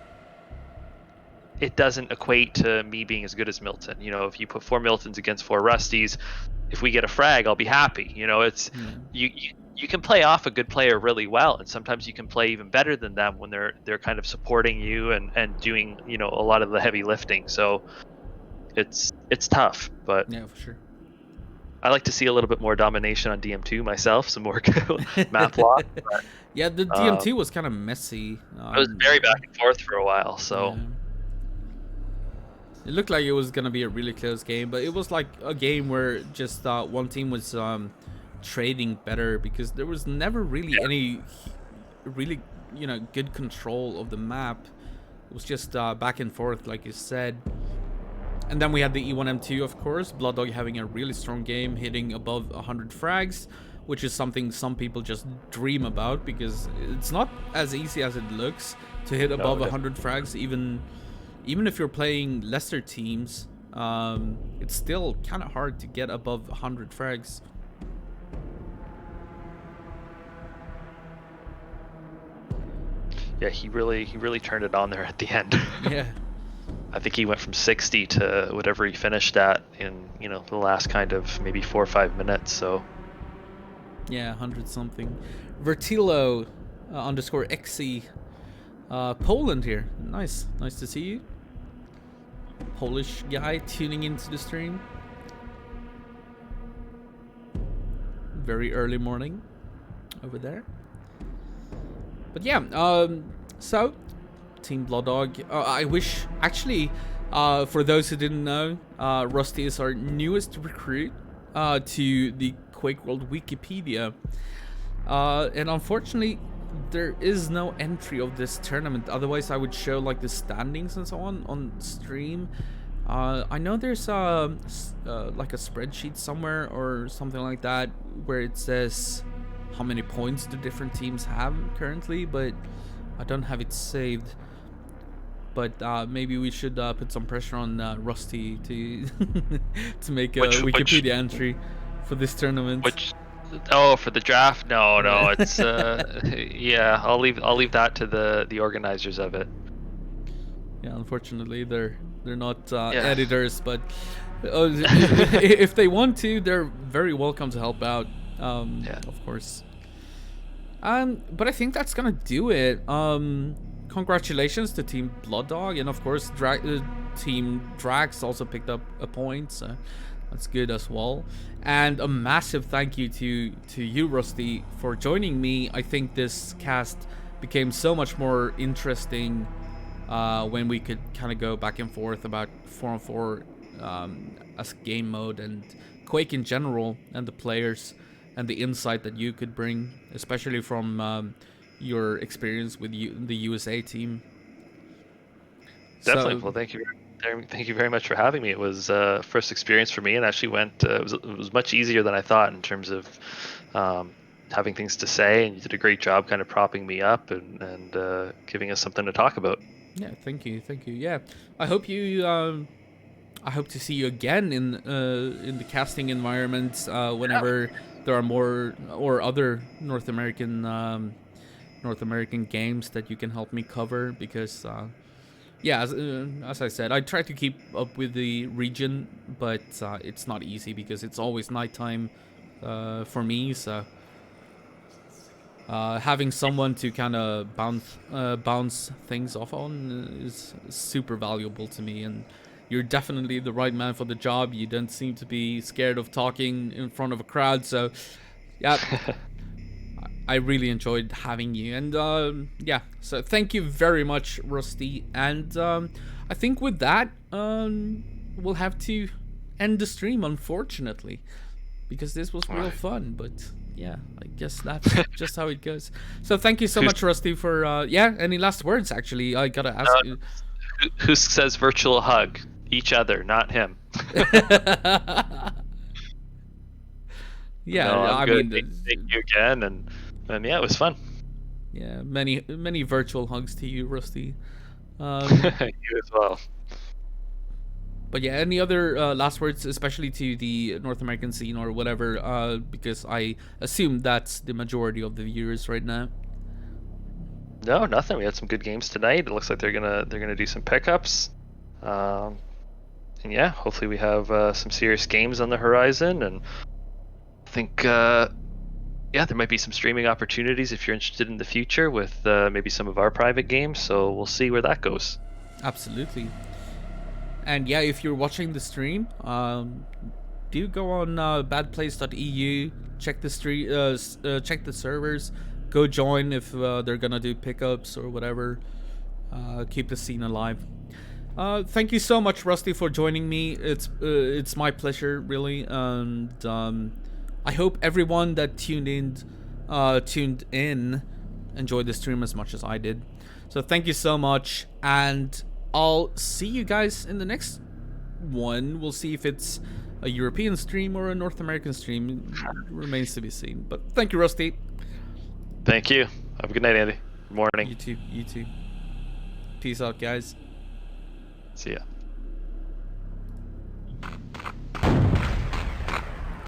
it doesn't equate to me being as good as Milton. You know, if you put 4 Miltons against 4 Rusties, if we get a frag, I'll be happy. You know, it's you can play off a good player really well, and sometimes you can play even better than them when they're kind of supporting you and doing, you know, a lot of the heavy lifting. So it's tough, but yeah, for sure. I like to see a little bit more domination on DM2 myself, some more map lock. But, yeah, the DM2 was kind of messy. It was very back and forth for a while, so. Yeah. It looked like it was gonna be a really close game, but it was like a game where just one team was trading better, because there was never really any really, you know, good control of the map. It was just back and forth, like you said. And then we had the E1M2, of course. Blood Dog having a really strong game, hitting above 100 frags, which is something some people just dream about, because it's not as easy as it looks to hit above 100 frags, even if you're playing lesser teams. It's still kind of hard to get above 100 frags. yeah, he really turned it on there at the end. Yeah. I think he went from 60 to whatever he finished at in, the last kind of maybe 4 or 5 minutes. So Yeah, 100 something. Vertilo underscore XC. Poland here. Nice to see you. Polish guy tuning into the stream. Very early morning over there. But yeah, so Team Blood Dog. I wish, actually, for those who didn't know, Rusty is our newest recruit to the QuakeWorld Wikipedia. And unfortunately, there is no entry of this tournament. Otherwise, I would show like the standings and so on stream. I know there's like a spreadsheet somewhere or something like that where it says how many points the different teams have currently, but I don't have it saved. But maybe we should put some pressure on Rusty to to make a Wikipedia entry for this tournament. For the draft? No, it's yeah. I'll leave that to the organizers of it. Yeah, unfortunately, they're not editors, but if they want to, they're very welcome to help out. Of course. But I think that's gonna do it. Congratulations to Team Blood Dog, and of course, Team Dracs also picked up a point. So that's good as well. And a massive thank you to you, Rusty, for joining me. I think this cast became so much more interesting when we could kind of go back and forth about 4-on-4 as game mode and Quake in general, and the players and the insight that you could bring, especially from your experience with the USA team. Definitely. Well, thank you very much for having me. It was first experience for me, and actually went. It was much easier than I thought in terms of having things to say. And you did a great job, kind of propping me up and giving us something to talk about. Yeah, thank you. Yeah, I hope you. I hope to see you again in the casting environment whenever there are more or other North American games that you can help me cover, because yeah, as I said, I try to keep up with the region, but it's not easy because it's always nighttime for me. So having someone to kind of bounce things off on is super valuable to me, and you're definitely the right man for the job. You don't seem to be scared of talking in front of a crowd, so yeah. I really enjoyed having you, and yeah, so thank you very much, Rusty. And I think with that, we'll have to end the stream, unfortunately, because this was real fun. But yeah, I guess that's just how it goes. So thank you so much, Rusty, for any last words? Actually, I gotta ask you. Who says virtual hug? Each other, not him. Yeah, no, I good. mean, thank you again, and yeah, it was fun. Yeah, many virtual hugs to you, Rusty. You as well. But yeah, any other last words, especially to the North American scene or whatever? Because I assume that's the majority of the viewers right now. No, nothing. We had some good games tonight. It looks like they're gonna do some pickups, and yeah, hopefully we have some serious games on the horizon. And I think yeah, there might be some streaming opportunities if you're interested in the future with maybe some of our private games. So we'll see where that goes. Absolutely. And yeah, if you're watching the stream, do go on badplace.eu, check the check the servers, go join if they're gonna do pickups or whatever. Keep the scene alive. Thank you so much, Rusty, for joining me. It's my pleasure, really, and I hope everyone that tuned in enjoyed the stream as much as I did. So thank you so much, and I'll see you guys in the next one. We'll see if it's a European stream or a North American stream. It remains to be seen. But thank you, Rusty. Thank you. Have a good night, Andy. Good morning. You too. Peace out, guys. See ya.